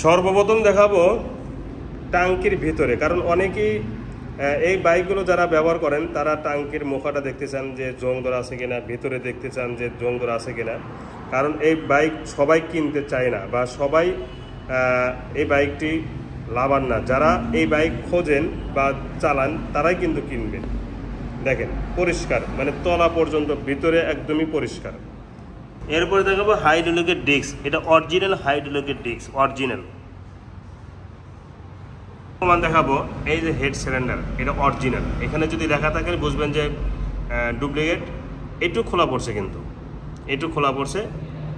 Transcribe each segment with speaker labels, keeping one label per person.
Speaker 1: সর্বপ্রথম দেখাবো টাঙ্কির ভিতরে, কারণ অনেকেই এই বাইকগুলো যারা ব্যবহার করেন তারা টাঙ্কির মুখটা দেখতে চান যে জং ধরা আছে কিনা, ভিতরে দেখতে চান যে জং ধরা আছে কিনা। কারণ এই বাইক সবাই কিনতে চায় না বা সবাই এই বাইকটি লাভার না। যারা এই বাইক খোঁজেন বা চালান তারাই কিন্তু কিনবেন। দেখেন পরিষ্কার, মানে তলা পর্যন্ত ভিতরে একদমই পরিষ্কার। এরপরে দেখাবো হাইড্রোলিকের ডিস্ক। এটা অরিজিনাল হাইড্রোলিকের ডিস্ক, অরিজিনাল। প্রমাণ দেখাবো এই যে হেড সিলিন্ডার, এটা অরিজিনাল। এখানে যদি লেখা থাকে বুঝবেন যে ডুপ্লিকেট। এইটুক খোলা পড়ছে, কিন্তু এইটুক খোলা পড়ছে,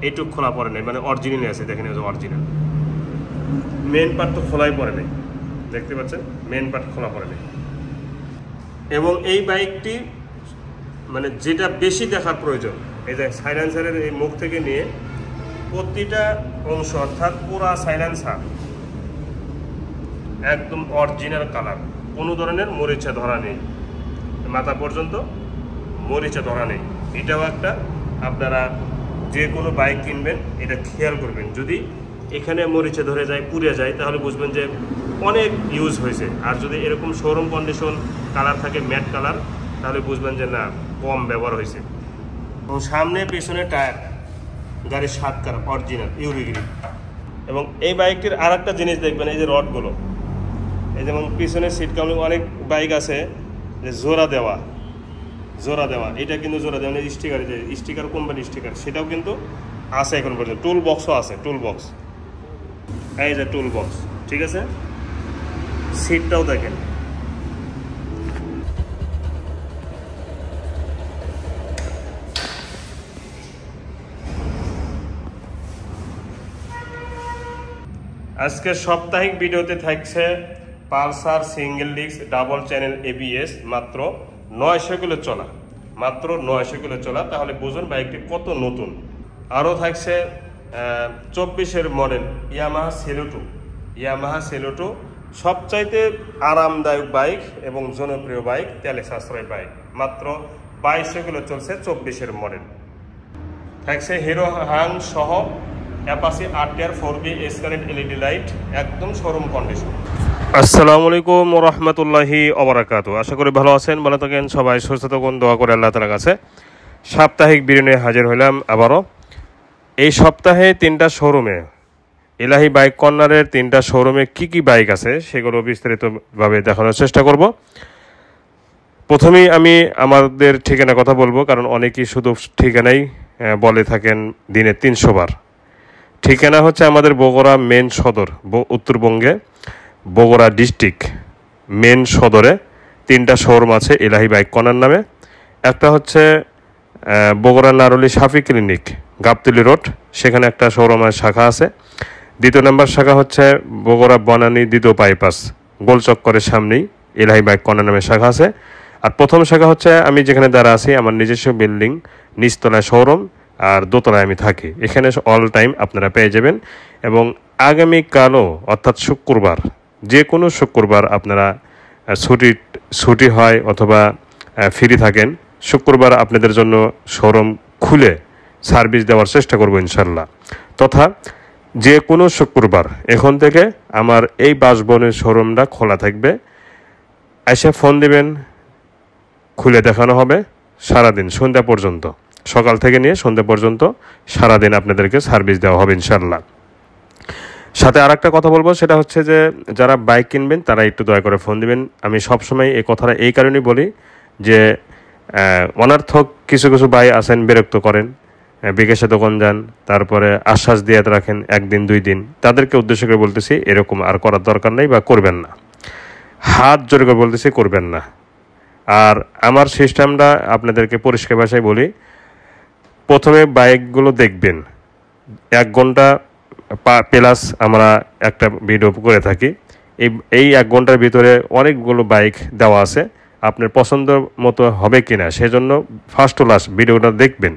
Speaker 1: এইটুক খোলা পড়ে নাই, মানে অরিজিনালই আছে। দেখেন অরিজিনাল। মেন পার্ট তো খোলাই পড়ে নেই, দেখতে পাচ্ছেন মেন পার্ট খোলা পড়ে নেই। এবং এই বাইকটি মানে যেটা বেশি দেখার প্রয়োজন, এই যে সাইলেন্সারের এই মুখ থেকে নিয়ে প্রতিটা অংশ, অর্থাৎ পুরা সাইলেন্সার একদম অরিজিনাল কালার, কোনো ধরনের মরিচা ধরা নেই, মাথা পর্যন্ত মরিচা ধরা নেই। এটাও একটা আপনারা যে কোনো বাইক কিনবেন এটা খেয়াল করবেন। যদি এখানে মরিচা ধরে যায়, পুড়ে যায়, তাহলে বুঝবেন যে অনেক ইউজ হয়েছে। আর যদি এরকম শোরুম কন্ডিশন কালার থাকে, ম্যাট কালার, তাহলে বুঝবেন যে না, কম ব্যবহার হয়েছে। এবং সামনে পেছনে টায়ার গাড়ির 7 কার অরিজিনাল ইউরিগ্রিপ। এবং এই বাইকটির আর একটা জিনিস দেখবেন, এই যে রডগুলো, এই যেমন পিছনের সিট কাউন্ট অনেক বাইক আছে যে জোড়া দেওয়া, এটা কিন্তু জোড়া দেওয়া স্টিকার, যে স্টিকার কোম্পানি স্টিকার, সেটাও কিন্তু আছে এখন পর্যন্ত। টুল বক্সও আছে, টুল বক্স, এই যে টুল বক্স, ঠিক আছে। সিটটাও দেখেন। আজকে সাপ্তাহিক ভিডিওতে থাকছে Pulsar single disc double channel ABS, মাত্র 900 কিলো চলা, মাত্র 900 কিলো চলা। তাহলে বুঝুন বাইকটি কত নতুন। আরও থাকছে 24-এর মডেল ইয়ামাহা সেলোটো, সবচাইতে আরামদায়ক বাইক এবং জনপ্রিয় বাইক, তেলে সাশ্রয় বাইক, মাত্র 2200 কিলো চলছে, 24-এর মডেল। থাকছে হিরো হাং সহ Apache RTR 4B escalate LED light, একদম শোরুম কন্ডিশন। আসসালামু আলাইকুম ওয়া রাহমাতুল্লাহি ওয়া বারাকাতুহু। আশা করি ভালো আছেন, ভালো থাকেন, সবাই সুস্থ থাকুন, দোয়া করে আল্লাহ তাআলার কাছে। সাপ্তাহিক ভিডিও নিয়ে হাজির হইলাম আবারও। এই সপ্তাহে 3টা শোরুমে, এলাহি বাইক কর্নারের 3টা শোরুমে কি বাইক আছে সেগুলো বিস্তারিতভাবে দেখানোর চেষ্টা করব। প্রথমেই আমি আমাদের ঠিকানা কথা বলবো, কারণ অনেকেই শুধু ঠিকানাই বলে থাকেন দিনে 300 বার। ঠিকানা হচ্ছে আমাদের বগুড়া মেন সদর, উত্তরবঙ্গে বগুড়া ডিস্ট্রিক্ট মেন সদরে 3টা শোরুম আছে এলাহি বাইক কর্নার নামে। একটা হচ্ছে বগুড়া নারুলি সাফি ক্লিনিক, গাবতলী রোড, সেখানে একটা শোরুমের শাখা আছে। দ্বিতীয় নম্বর শাখা হচ্ছে বগুড়া বনানী দ্বিতীয় বাইপাস, গোলচক্করের সামনেই এলাহি বাইক কর্নার নামে শাখা আছে। আর প্রথম শাখা হচ্ছে আমি যেখানে দাঁড়া আছি, আমার নিজস্ব বিল্ডিং, নিচতলায় শোরুম আর দোতলায় আমি থাকি। এখানে অল টাইম আপনারা পেয়ে যাবেন। এবং আগামীকালও অর্থাৎ শুক্রবার, যে কোনো শুক্রবার আপনারা ছুটি হয় অথবা ফ্রি থাকেন, শুক্রবার আপনাদের জন্য শোরুম খুলে সার্ভিস দেওয়ার চেষ্টা করব ইনশাল্লাহ। তথা যে কোনো শুক্রবার এখন থেকে আমার এই বাসভবনের শোরুমটা খোলা থাকবে। এসে ফোন দেবেন, খুলে দেখানো হবে সারাদিন সন্ধ্যা পর্যন্ত, সকাল থেকে নিয়ে সন্ধ্যা পর্যন্ত সারাদিন আপনাদেরকে সার্ভিস দেওয়া হবে ইনশাল্লাহ। সাথে আর একটা কথা বলবো, সেটা হচ্ছে যে যারা বাইক কিনবেন তারা একটু দয়া করে ফোন দিবেন। আমি সবসময় এই কথাটা এই কারণেই বলি যে অনার্থক কিছু ভাই আছেন, বিরক্ত করেন, বিকাশে দোকান যান, তারপরে আশ্বাস দিয়ে রাখেন 1 দিন 2 দিন। তাদেরকে উদ্দেশ্য করে বলতেছি এরকম আর করার দরকার নেই বা করবেন না, হাত জোরে করে বলতেছি করবেন না। আর আমার সিস্টেমটা আপনাদেরকে পরিষ্কার ভাষায় বলি, প্রথমে বাইকগুলো দেখবেন 1 ঘন্টা প্লাস আমরা একটা ভিডিও করে থাকি। এই 1 ঘন্টার ভিতরে অনেকগুলো বাইক দেওয়া আছে, আপনার পছন্দ মতো হবে কিনা সেজন্য ফার্স্ট টু লাস্ট ভিডিওটা দেখবেন।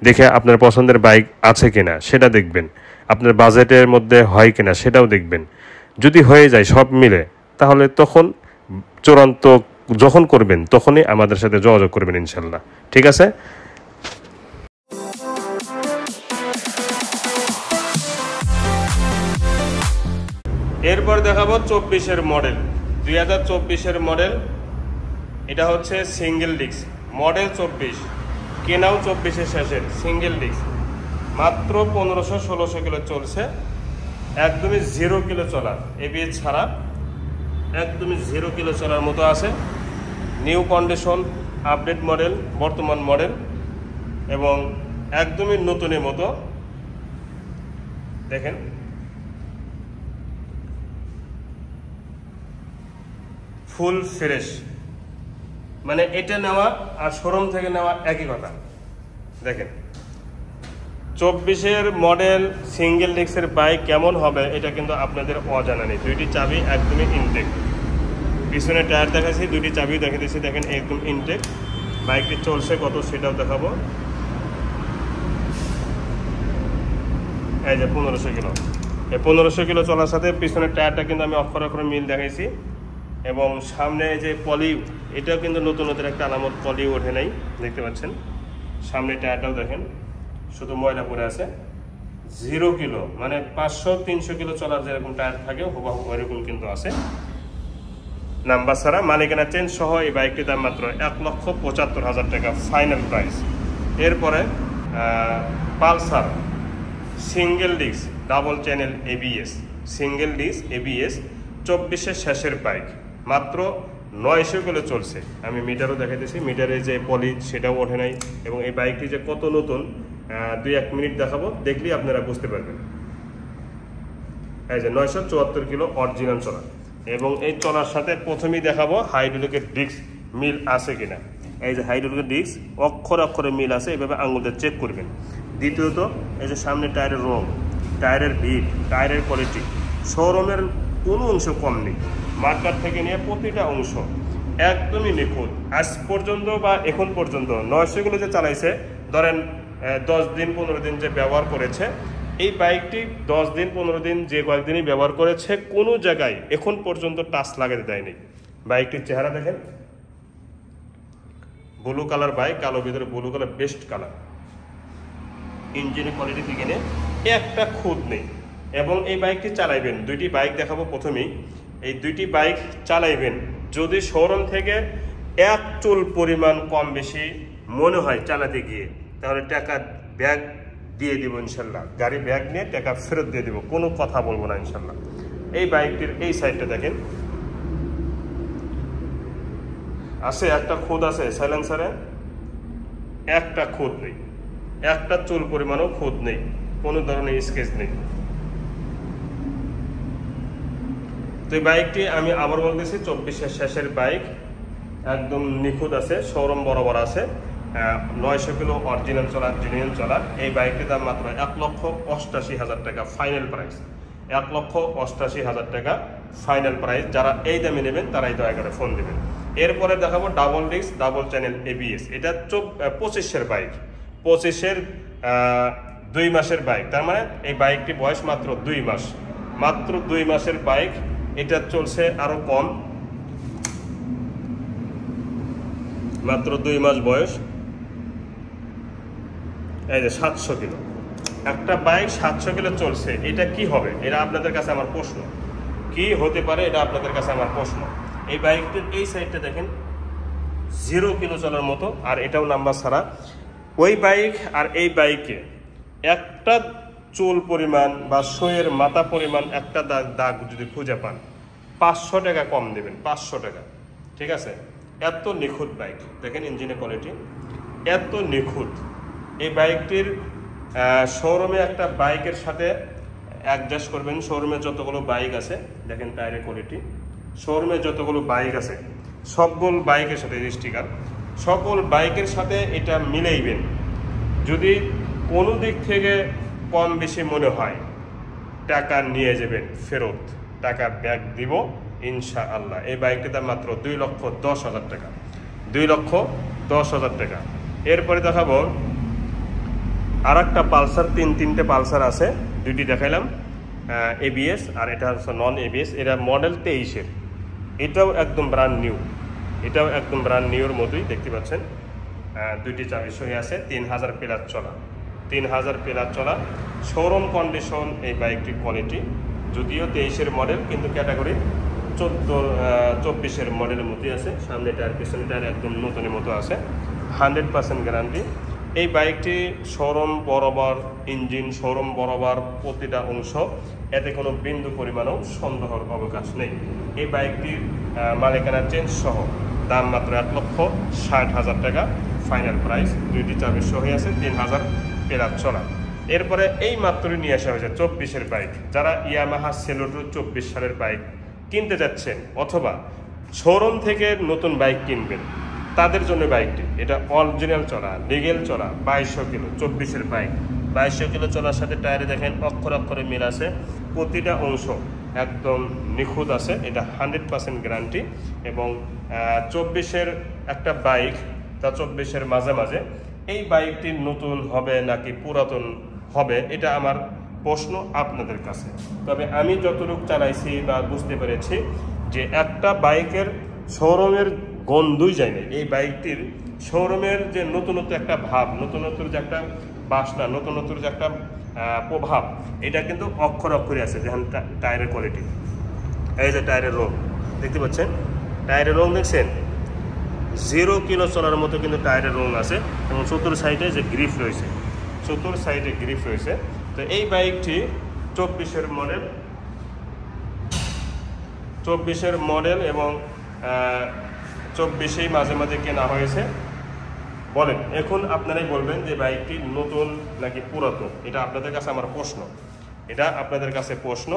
Speaker 1: দেখে আপনার পছন্দের বাইক আছে কিনা সেটা দেখবেন, আপনার বাজেটের মধ্যে হয় কিনা সেটাও দেখবেন। যদি হয়ে যায় সব মিলে, তাহলে তখন চূড়ান্ত যখন করবেন তখনই আমাদের সাথে যোগাযোগ করবেন ইনশাল্লাহ। ঠিক আছে। এরপর দেখাবো 24-এর মডেল, 2024-এর মডেল। এটা হচ্ছে সিঙ্গেল ডিস্ক মডেল 24, কেনাও 24-এর শেষের সিঙ্গেল ডিস্ক, মাত্র 1500-1600 কিলো চলছে, একদমই 0 কিলো চলা, এবিএস ছাড়া একদমই 0 কিলো চলার মতো আছে। নিউ কন্ডিশন, আপডেট মডেল, বর্তমান মডেল এবং একদমই নতুনের মতো। দেখেন ফুল ফ্রেশ, মানে এটা নেওয়া আর শোরুম থেকে নেওয়া একই কথা। দেখেন 24-এর মডেল সিঙ্গেল ডিস্কের বাইক কেমন হবে এটা কিন্তু আপনাদের অজানা নেই। দুইটি চাবি একদমই ইনটেক, পিছনে টায়ার দেখাচ্ছি, দুইটি চাবি দেখে দিচ্ছি, দেখেন একদম ইনটেক। বাইকটি চলছে কত সেটাও দেখাবো। এই যে 1500 কিলো, এই 1500 কিলো চলার সাথে পিছনের টায়ারটা কিন্তু আমি অক্ষরে মিল দেখাইছি। এবং সামনে যে পলি, এটাও কিন্তু নতুনত্বের একটা আলামত, পলি ওঠে নাই, দেখতে পাচ্ছেন। সামনে টায়ারটাও দেখেন শুধু ময়লা পড়ে আছে, 0 কিলো, মানে 500-300 কিলো চলার যেরকম টায়ার থাকে হুবহু ওইরকম কিন্তু আছে। নাম্বার ছাড়া, মালিকানা চেঞ্জ সহ এই বাইকটির দাম মাত্র 1,75,000 টাকা ফাইনাল প্রাইস। এরপরে Pulsar single disc double channel ABS, single disc ABS 24-এর শেষের বাইক, মাত্র 900 কিলো চলছে। আমি মিটারও দেখাইতেছি, মিটারে যে পলি সেটাও ওঠে নাই। এবং এই বাইকটি যে কত নতুন 2-1 মিনিট দেখাবো, দেখলেই আপনারা বুঝতে পারবেন। এই যে 974 কিলো অরিজিনাল চলা। এবং এই চলার সাথে প্রথমেই দেখাবো হাইড্রোলিকের ডিস্ক মিল আছে কিনা। এই যে হাইড্রোলিকের ডিস্ক অক্ষরে মিল আছে, এইভাবে আঙুলটা চেক করবেন। দ্বিতীয়ত এই যে সামনে টায়ারের রং, টায়ারের ভিট, টায়ারের কোয়ালিটি, শোরুমের কোনো অংশ কম নেই, মার্কার থেকে নিয়ে প্রতিটা অংশ একদমই নিখুঁত। আজ পর্যন্ত বা এখন পর্যন্ত 900 কিলো যে চালাইছে, ধরেন 10 দিন 15 দিন যে ব্যবহার করেছে, এই বাইকটি 10 দিন 15 দিন যে কয়েকদিনই ব্যবহার করেছে, কোনো জায়গায় এখন পর্যন্ত টাচ লাগাতে দেয়নি। বাইকটির চেহারা দেখেন, ব্লু কালার বাইক, কালো ভিতরে ব্লু কালার, বেস্ট কালার। ইঞ্জিনের কোয়ালিটি থেকে নিয়ে একটা খুঁত নেই। এবং এই বাইকটি চালাইবেন, দুইটি বাইক দেখাবো প্রথমেই। এই দুইটি বাইক চালাইবেন, যদি শোরুম থেকে এক চুল পরিমাণ কম বেশি মনে হয় চালাতে গিয়ে, তাহলে টাকা ব্যাগ দিয়ে দিব ইনশাল্লাহ, গাড়ি ব্যাগ নিয়ে টাকা ফেরত দিয়ে দিব, কোনো কথা বলবো না ইনশাল্লাহ। এই বাইকটির এই সাইডটা দেখেন, আছে একটা খুঁত আছে সাইলেন্সারে, একটা খুঁত নেই, একটা চুল পরিমাণও খুঁত নেই, কোনো ধরনের স্কেচ নেই। তো এই বাইকটি আমি আবার বলতেছি 24-এর শেষের বাইক, একদম নিখুঁত আছে, শোরুম বরাবর আছে, 900 কিলো অরিজিনাল চলা, জেনুইন চলা। এই বাইকটির দাম মাত্র 1,88,000 টাকা ফাইনাল প্রাইস, 1,88,000 টাকা ফাইনাল প্রাইস। যারা এই দামে নেবেন তারাই দয়া করে ফোন দেবেন। এরপরে দেখাবো double disc double channel ABS, এটা 25-এর বাইক, 25-এর 2 মাসের বাইক, তার মানে এই বাইকটি বয়স মাত্র 2 মাস, মাত্র 2 মাসের বাইক। এটা চলছে আরো কম, মাত্র 2 মাস বয়স। এই যে 700 কিলো, একটা বাইক 700 কিলো চলছে, এটা কি হবে? এটা আপনাদের কাছে আমার প্রশ্ন, কি হতে পারে এটা আপনাদের কাছে আমার প্রশ্ন। এই বাইকটির এই সাইডটা দেখেন, 0 কিলো চলার মতো, আর এটাও নাম্বার ছাড়া। ওই বাইক আর এই বাইকে একটা চুল পরিমাণ বা শোয়ের মাথা পরিমাণ একটা দাগ যদি খুঁজে পান, 500 টাকা কম দেবেন, 500 টাকা, ঠিক আছে? এত নিখুঁত বাইক, দেখেন ইঞ্জিনের কোয়ালিটি এত নিখুঁত। এই বাইকটির শোরুমে একটা বাইকের সাথে অ্যাডজাস্ট করবেন, শোরুমে যতগুলো বাইক আছে দেখেন টায়ারের কোয়ালিটি, শোরুমে যতগুলো বাইক আছে সকল বাইকের সাথে স্টিকার, সকল বাইকের সাথে এটা মিলাইবেন। যদি কোনো দিক থেকে কম বেশি মনে হয়, টাকা নিয়ে যাবেন ফেরত, টাকা ব্যাক দিব ইনশাআল্লাহ। এই বাইকটির দাম মাত্র 2,10,000 টাকা, 2,10,000 টাকা। এরপরে দেখাবো আর একটা পালসার, তিনটে পালসার আছে, দুইটি দেখাইলাম এবিএস, আর এটা হচ্ছে নন এবিএস। এটা মডেল 23-এর, এটাও একদম ব্র্যান্ড নিউ, এটাও একদম ব্র্যান্ড নিউর মতোই দেখতে পাচ্ছেন। দুইটি চাবি সহি আছে, 3000 প্লাস চলা, 3000 প্লাস চলা, শোরুম কন্ডিশন এই বাইকটির কোয়ালিটি। যদিও 23-এর মডেল, কিন্তু ক্যাটাগরি 24-এর মডেলের মধ্যে আছে। সামনে টায়ার পিছনে টায়ার একদম নতুনের মতো আছে, 100% গ্যারান্টি। এই বাইকটি শোরুম বরাবর ইঞ্জিন, শোরুম বরাবর প্রতিটা অংশ, এতে কোনো বিন্দু পরিমাণও সন্দেহের অবকাশ নেই। এই বাইকটির মালিকানা চেঞ্জ সহ দাম মাত্র 1,60,000 টাকা ফাইনাল প্রাইস। 2টি চাবি সহ আছে, 3,000 প্লাস চলা। এরপরে এই মাত্রই নিয়ে আসা হয়েছে 24-এর বাইক। যারা ইয়ামাহা সেলোটো 24 সালের বাইক কিনতে যাচ্ছেন অথবা শোরুম থেকে নতুন বাইক কিনবেন, তাদের জন্য বাইকটি, এটা অরিজিনাল চলা, লিগেল চলা, 2200 কিলো 24-এর বাইক। 2200 কিলো চলার সাথে টায়ারে দেখেন অক্ষর অক্ষরে মিল আছে, প্রতিটা অংশ একদম নিখুঁত আছে। এটা 100% গ্যারান্টি। এবং 24-এর একটা বাইক, তা 24-এর মাঝে মাঝে এই বাইকটি নতুন হবে নাকি পুরাতন হবে, এটা আমার প্রশ্ন আপনাদের কাছে। তবে আমি যতটুকু চালাইছি বা বুঝতে পেরেছি যে একটা বাইকের শোরুমের গন্ধই যায় না। এই বাইকটির শোরুমের যে নতুনত্ব একটা ভাব, নতুনত্বর যে একটা বাসনা, নতুনত্বর যে একটা প্রভাব, এটা কিন্তু অক্ষর অক্ষরে আছে। যেমন টায়ারের কোয়ালিটি, এই যে টায়ারের রং দেখতে পাচ্ছেন, টায়ারের রং দেখছেন 0 কিলো চলার মতো কিন্তু টায়ারের রং আছে। এবং চতুর সাইডে যে গ্রিপ রয়েছে, চতুর সাইডে গ্রিপ রয়েছে। তো এই বাইকটি 24-এর মডেল, 24-এর মডেল এবং 24-এই মাঝে মাঝে কেনা হয়েছে। বলেন এখন আপনারাই বলবেন যে বাইকটি নতুন নাকি পুরাতন, এটা আপনাদের কাছে আমার প্রশ্ন, এটা আপনাদের কাছে প্রশ্ন।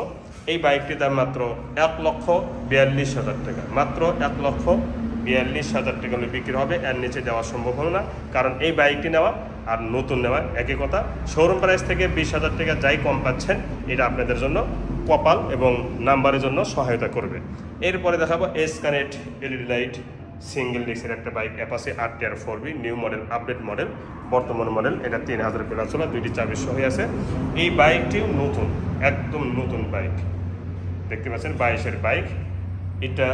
Speaker 1: এই বাইকটির দাম মাত্র 1,42,000 টাকা, মাত্র 1,42,000 টাকা হলে বিক্রি হবে। এর নিচে দেওয়া সম্ভব হবে না, কারণ এই বাইকটি নেওয়া আর নতুন নেওয়া একই কথা। শোরুম প্রাইস থেকে 20,000 টাকা যাই কম পাচ্ছেন, এটা আপনাদের জন্য কপাল এবং নাম্বারের জন্য সহায়তা করবে। এরপরে দেখাবো এসকানেক্ট এলইডি লাইট সিঙ্গেল ডিস্কের একটা bike, Apache RTR 4B, new model, update model, বর্তমান মডেল। এটা 3,000 প্লাস চলা, 2টি চাবি সহ আছে। এই বাইকটিও নতুন, একদম নতুন বাইক দেখতে পাচ্ছেন, 22-এর বাইক। এটা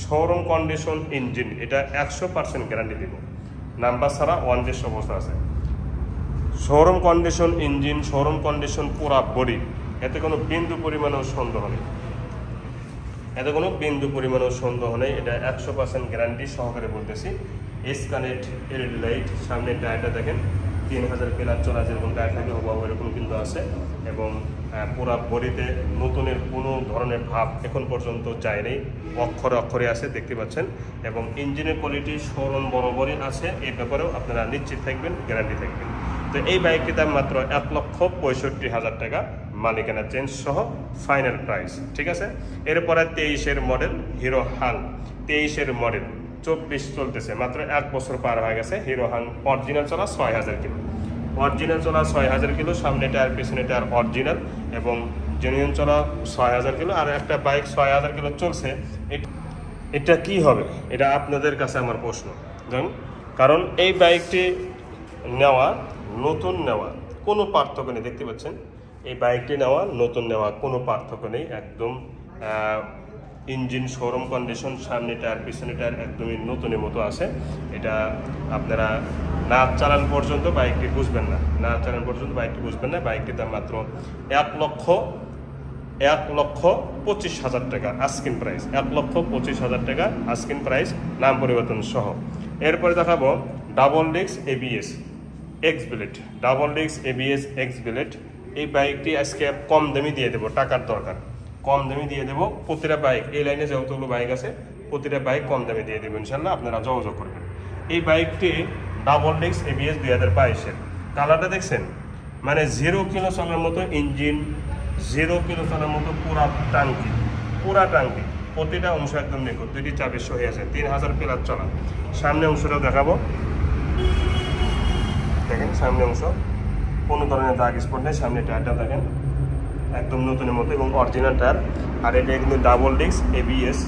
Speaker 1: শোরুম কন্ডিশন ইঞ্জিন, এটা 100% গ্যারান্টি দিব, নাম্বার ছাড়া ওয়ান ডেস অবস্থা আছে। Showroom condition engine, showroom condition পুরা বডি, এতে কোনো বিন্দু পরিমাণেও সন্দেহ নেই, এতে কোনো বিন্দু পরিমাণেও সন্দেহ নেই। এটা 100% গ্যারান্টি সহকারে বলতেছি। এসকানেক্ট এলইডি লাইট, সামনে টায়ারটা দেখেন 3,000 প্লাস চলা, যেরকম টায়ার থাকে হবু এরকম কিন্তু আছে। এবং পুরা বডিতে নতুনের কোনো ধরনের ভাব এখন পর্যন্ত যায়নি, অক্ষরে অক্ষরে আছে দেখতে পাচ্ছেন। এবং ইঞ্জিনের কোয়ালিটি শোরুম বরাবরই আছে, এই ব্যাপারেও আপনারা নিশ্চিত থাকবেন, গ্যারান্টি থাকবেন। তো এই বাইকটির দাম মাত্র 1,65,000 টাকা, মালিকানা চেঞ্জ সহ ফাইনাল প্রাইস, ঠিক আছে। এরপরে 23-এর মডেল হিরো হাং, 23-এর মডেল 24 চলতেছে, মাত্র 1 বছর পার হয়ে গেছে। হিরো হাং অরিজিনাল চলা 6,000 কিলো, অরিজিনাল চলা 6,000 কিলো, সামনে টায়ার পিছনে টায়ার অরিজিনাল এবং জেনুইন চলা 6,000 কিলো। আর একটা বাইক 6,000 কিলো চলছে, এটা কি হবে, এটা আপনাদের কাছে আমার প্রশ্ন। কারণ এই বাইকটি নেওয়া নতুন নেওয়া কোনো পার্থক্য নেই, দেখতে পাচ্ছেন এই বাইকটি নেওয়া নতুন নেওয়া কোনো পার্থক্য নেই। একদম ইঞ্জিন শোরুম কন্ডিশন, সামনে টায়ার পিছনে টায়ার একদমই নতুনের মতো আছে। এটা আপনারা না চালান পর্যন্ত বাইকটি বুঝবেন না, না চালান পর্যন্ত বাইকটি বুঝবেন না। বাইকটির দাম মাত্র 1,25,000 টাকা আস্কিং প্রাইস, 1,25,000 টাকা আস্কিং প্রাইস, নাম পরিবর্তন সহ। এরপরে দেখাবো double disc ABS x blade, double disc ABS x blade. এই বাইকটি আজকে কম দামি দিয়ে দেবো, টাকার দরকার, কম দামি দিয়ে দেবো। প্রতিটা বাইক এই লাইনে যতগুলো বাইক আছে প্রতিটা বাইক কম দামে দিয়ে দেবো ইনশাল্লাহ, আপনারা যোগাযোগ করবেন। এই বাইকটি ডাবল ডিস্ক ABS 2022-এর, কালারটা দেখছেন, মানে 0 কিলো চলার মতো ইঞ্জিন, 0 কিলো চলার মতো পুরা টাঙ্কি, পুরা টাঙ্কি, প্রতিটা অংশ একদম নিখুঁত, 2টি চাবি সহ আছে, 3,000 প্লাস চলা। সামনে অংশটাও দেখাবো, দেখেন সামনে অংশ কোনো ধরনের দাগ স্পট নেই। সামনে টায়ারটা দেখেন একদম নতুনের মতো এবং অরিজিনাল টায়ার। আর এটা কিন্তু double disc ABS,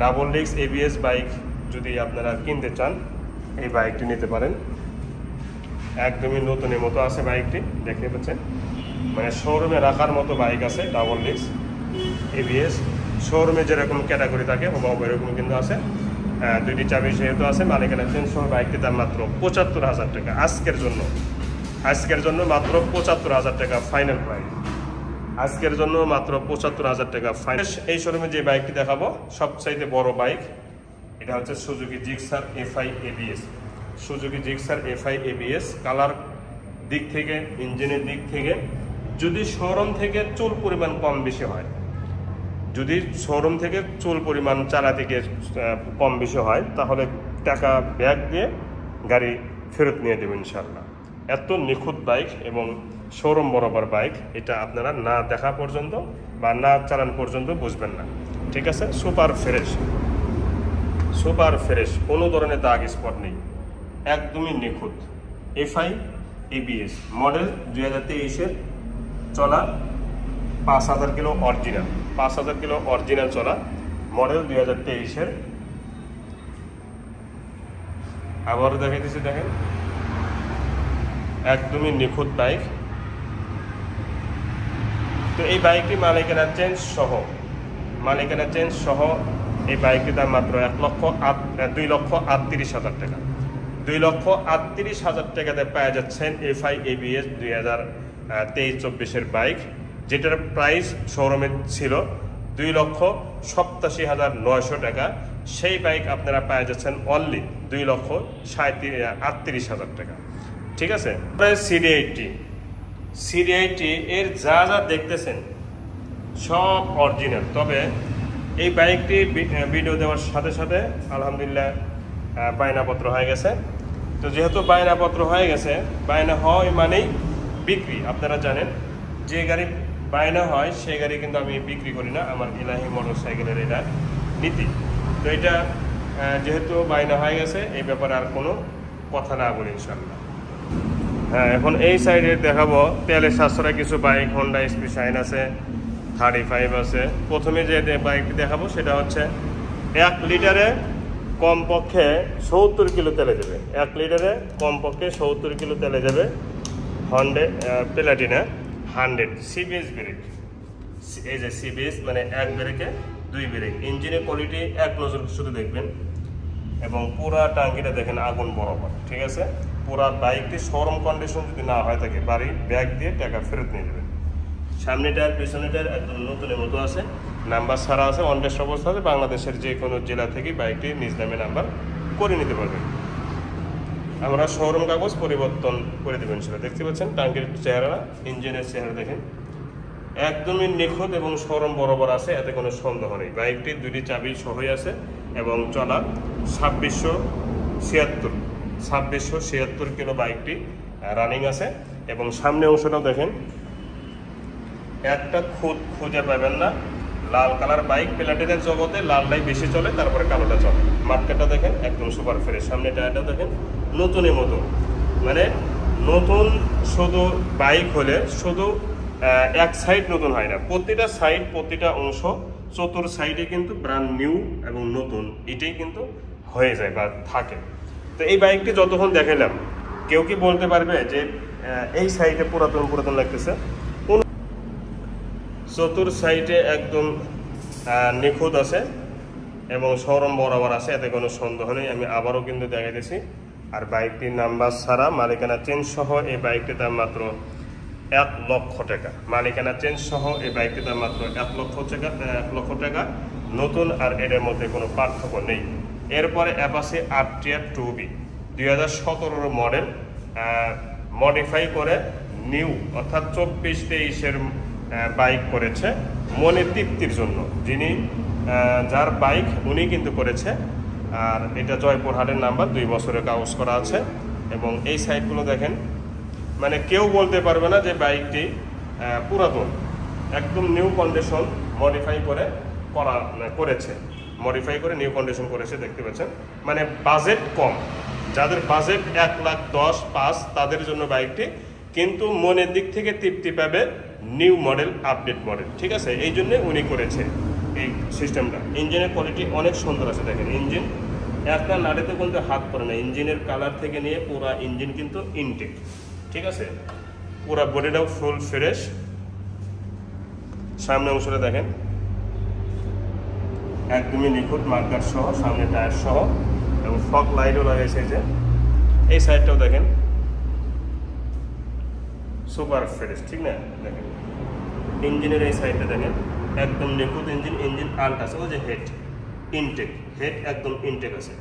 Speaker 1: double disc ABS bike যদি আপনারা কিনতে চান এই বাইকটি নিতে পারেন, একদমই নতুনের মতো আছে বাইকটি, দেখতে পাচ্ছেন, মানে শোরুমে রাখার মতো বাইক আছে। ডাবল ডিস্ক ABS শোরুমে যেরকম ক্যাটাগরি থাকে ওভাবে এরকম কিন্তু আছে, 2টি চাবি যেহেতু আছে, মালিকানা চেঞ্জ সহ বাইকটির দাম মাত্র 75,000 টাকা আজকের জন্য, আজকের জন্য মাত্র 75,000 টাকা ফাইনাল প্রাইস। আজকের জন্য মাত্র ৭৫,০০০ টাকা ফাইনাল। এই শোরুমে যে বাইকটি দেখাবো সবচাইতে বড় বাইক, এটা হচ্ছে Suzuki Gixxer FI ABS। Suzuki Gixxer FI ABS colour দিক থেকে, ইঞ্জিনের দিক থেকে যদি শোরুম থেকে চুল পরিমাণ কম বেশি হয়, যদি শোরুম থেকে চুল পরিমাণ চালাতে গিয়ে কম বেশি হয়, তাহলে টাকা ব্যাক দিয়ে গাড়ি ফেরত নিয়ে দেবেন ইনশাল্লাহ। এত নিখুঁত বাইক এবং শোরুম বরাবর বাইক, এটা আপনারা না দেখা পর্যন্ত বা না চালান পর্যন্ত বুঝবেন না, ঠিক আছে। সুপার ফ্রেশ, সুপার ফ্রেশ, কোনো ধরনের দাগ স্পট নেই, একদমই নিখুঁত। FI ABS মডেল 2023-এর, চলা ৫,০০০ কিলো অরিজিনাল, ৫,০০০ কিলো অরিজিনাল চলা মডেল 2023-এর। আবারও দেখে দিচ্ছি, দেখেন একদমই নিখুঁত বাইক। তো এই বাইকটি মালিকানা চেঞ্জ সহ এই বাইকটির দাম মাত্র 2,38,০০০ টাকা। 2,38,০০০ টাকাতে পেয়ে যাচ্ছেন FI ABS 2023-24-এর বাইক, যেটার প্রাইস শোরুমে ছিল 2,87,900 টাকা। সেই বাইক আপনারা পেয়ে যাচ্ছেন অনলি 2,38,০০০ টাকা, ঠিক আছে। CD80 এর যা যা দেখতেছেন সব অরিজিনাল, তবে এই বাইকটি ভিডিও দেওয়ার সাথে সাথে আলহামদুলিল্লাহ বায়নাপত্র হয়ে গেছে। তো যেহেতু বায়নাপত্র হয়ে গেছে, বায়না হয় মানেই বিক্রি। আপনারা জানেন যে গাড়ি বায়না হয় সেই গাড়ি কিন্তু আমি বিক্রি করি না, আমার ইলাহি মোটরসাইকেলের এটা নীতি। তো এটা যেহেতু বায়না হয়ে গেছে, এই ব্যাপারে আর কোনো কথা না বলি ইনশাল্লাহ। হ্যাঁ, এখন এই সাইডে দেখাবো তেলের সাশ্রয় কিছু বাইক। হোন্ডা SP শাইন আছে, 35 আছে। প্রথমে যে বাইকটি দেখাবো সেটা হচ্ছে 1 লিটারে কমপক্ষে 70 কিলো তেলে যাবে। 1 লিটারে কমপক্ষে 70 কিলো তেলে যাবে। Honda Platina 100 CBS brake. এই যে CBS মানে 1 ব্রেকে 2 ব্রেক। ইঞ্জিনের কোয়ালিটি এক নজর শুধু দেখবেন, এবং পুরা টাঙ্কিটা দেখেন আগুন বরাবর, ঠিক আছে। পুরা বাইকটি শোরুম কন্ডিশন যদি না হয় থাকে, বাড়ি ব্যাগ দিয়ে টাকা ফেরত নিয়ে যাবেন। সামনে টায়ার, পেছনে টায়ার একদম নতুনের মতো আছে, নাম্বার ছাড়া আছে, অন টেস্ট অবস্থা আছে। বাংলাদেশের যে কোনো জেলা থেকে বাইকটি নিজ নামে নাম্বার করে নিতে পারবেন। আমরা শোরুম কাগজ পরিবর্তন করে দেবেন সেটা। দেখতে পাচ্ছেন টাঙ্কির চেহারা, ইঞ্জিনের চেহারা দেখেন একদমই নিখুঁত এবং শোরুম বরাবর আছে, এতে কোনো সন্দেহ নেই। বাইকটি 2টি চাবি সহই আছে এবং চলা 2676 কিলো বাইকটি রানিং আছে। এবং সামনে অংশটাও দেখেন, একটা খুদ খুঁজে পাবেন না। লাল কালার বাইক, প্লাটিনার জগতে লালটাই বেশি চলে, তারপরে কালোটা চলে। মার্কেটটা দেখেন একদম সুপার ফ্রেশ। সামনে টায়ারটা দেখেন নতুনের মতো, মানে নতুন। শুধু বাইক হলে শুধু এক সাইড নতুন হয় না, প্রতিটা সাইড, প্রতিটা অংশ, চতুর সাইডে কিন্তু ব্র্যান্ড নিউ এবং নতুন এটাই কিন্তু হয়ে যায় বা থাকে। তো এই বাইকটি যতক্ষণ দেখালাম, কেউ কি বলতে পারবে যে এই সাইডে পুরাতন লাগতেছে? চতুর সাইডে একদম নিখুঁত আছে এবং শোরুম বরাবর আছে, এতে কোনো সন্দেহ নেই। আমি আবারও কিন্তু দেখাইতেছি। আর বাইকটির নাম্বার ছাড়া মালিকানা চেঞ্জ সহ এই বাইকটির দাম মাত্র 1 লক্ষ টাকা। মালিকানা চেঞ্জ সহ এই বাইকটির দাম মাত্র 1 লক্ষ টাকা। নতুন আর এটার মধ্যে কোনো পার্থক্য নেই। এরপরে Apache RTR 2B 2017 model, modify করে নিউ, অর্থাৎ 24-23-এর বাইক করেছে মনে তৃপ্তির জন্য। যার বাইক উনি কিন্তু করেছে। আর এটা জয়পুরহাটের নাম্বার, 2 বছরের কাগজ করা আছে। এবং এই সাইডগুলো দেখেন, মানে কেউ বলতে পারবে না যে বাইকটি পুরাতন, একদম নিউ কন্ডিশন মডিফাই করে করেছে, মডিফাই করে নিউ কন্ডিশন করেছে। দেখতে পাচ্ছেন, মানে বাজেট কম, যাদের বাজেট 1,10,500 তাদের জন্য বাইকটি, কিন্তু মনের দিক থেকে তৃপ্তি পাবে নিউ মডেল, আপডেট মডেল, ঠিক আছে। এই জন্য উনি করেছে এই সিস্টেমটা। ইঞ্জিনের কোয়ালিটি অনেক সুন্দর আছে, দেখেন ইঞ্জিন আপনার নাড়িতে কিন্তু হাত পড়ে না। ইঞ্জিনের কালার থেকে নিয়ে পুরা ইঞ্জিন কিন্তু ইনটেক, ঠিক আছে। পুরা বডিটাও ফুল ফ্রেশ। সামনে অংশটা দেখেন একদমই নিখুঁত, মার্কার সহ, সামনে টায়ার সহ, এবং ফগ লাইটও লাগাইছে। যে এই সাইডটাও দেখেন সুপার ফ্রেশ, ঠিক না? দেখেন ইঞ্জিনের এই সাইডটা দেখেন একদম নিখুঁত ইঞ্জিন, ইঞ্জিন আল্ট আছে, ওই যে হেড একদম ইনটেক আছে।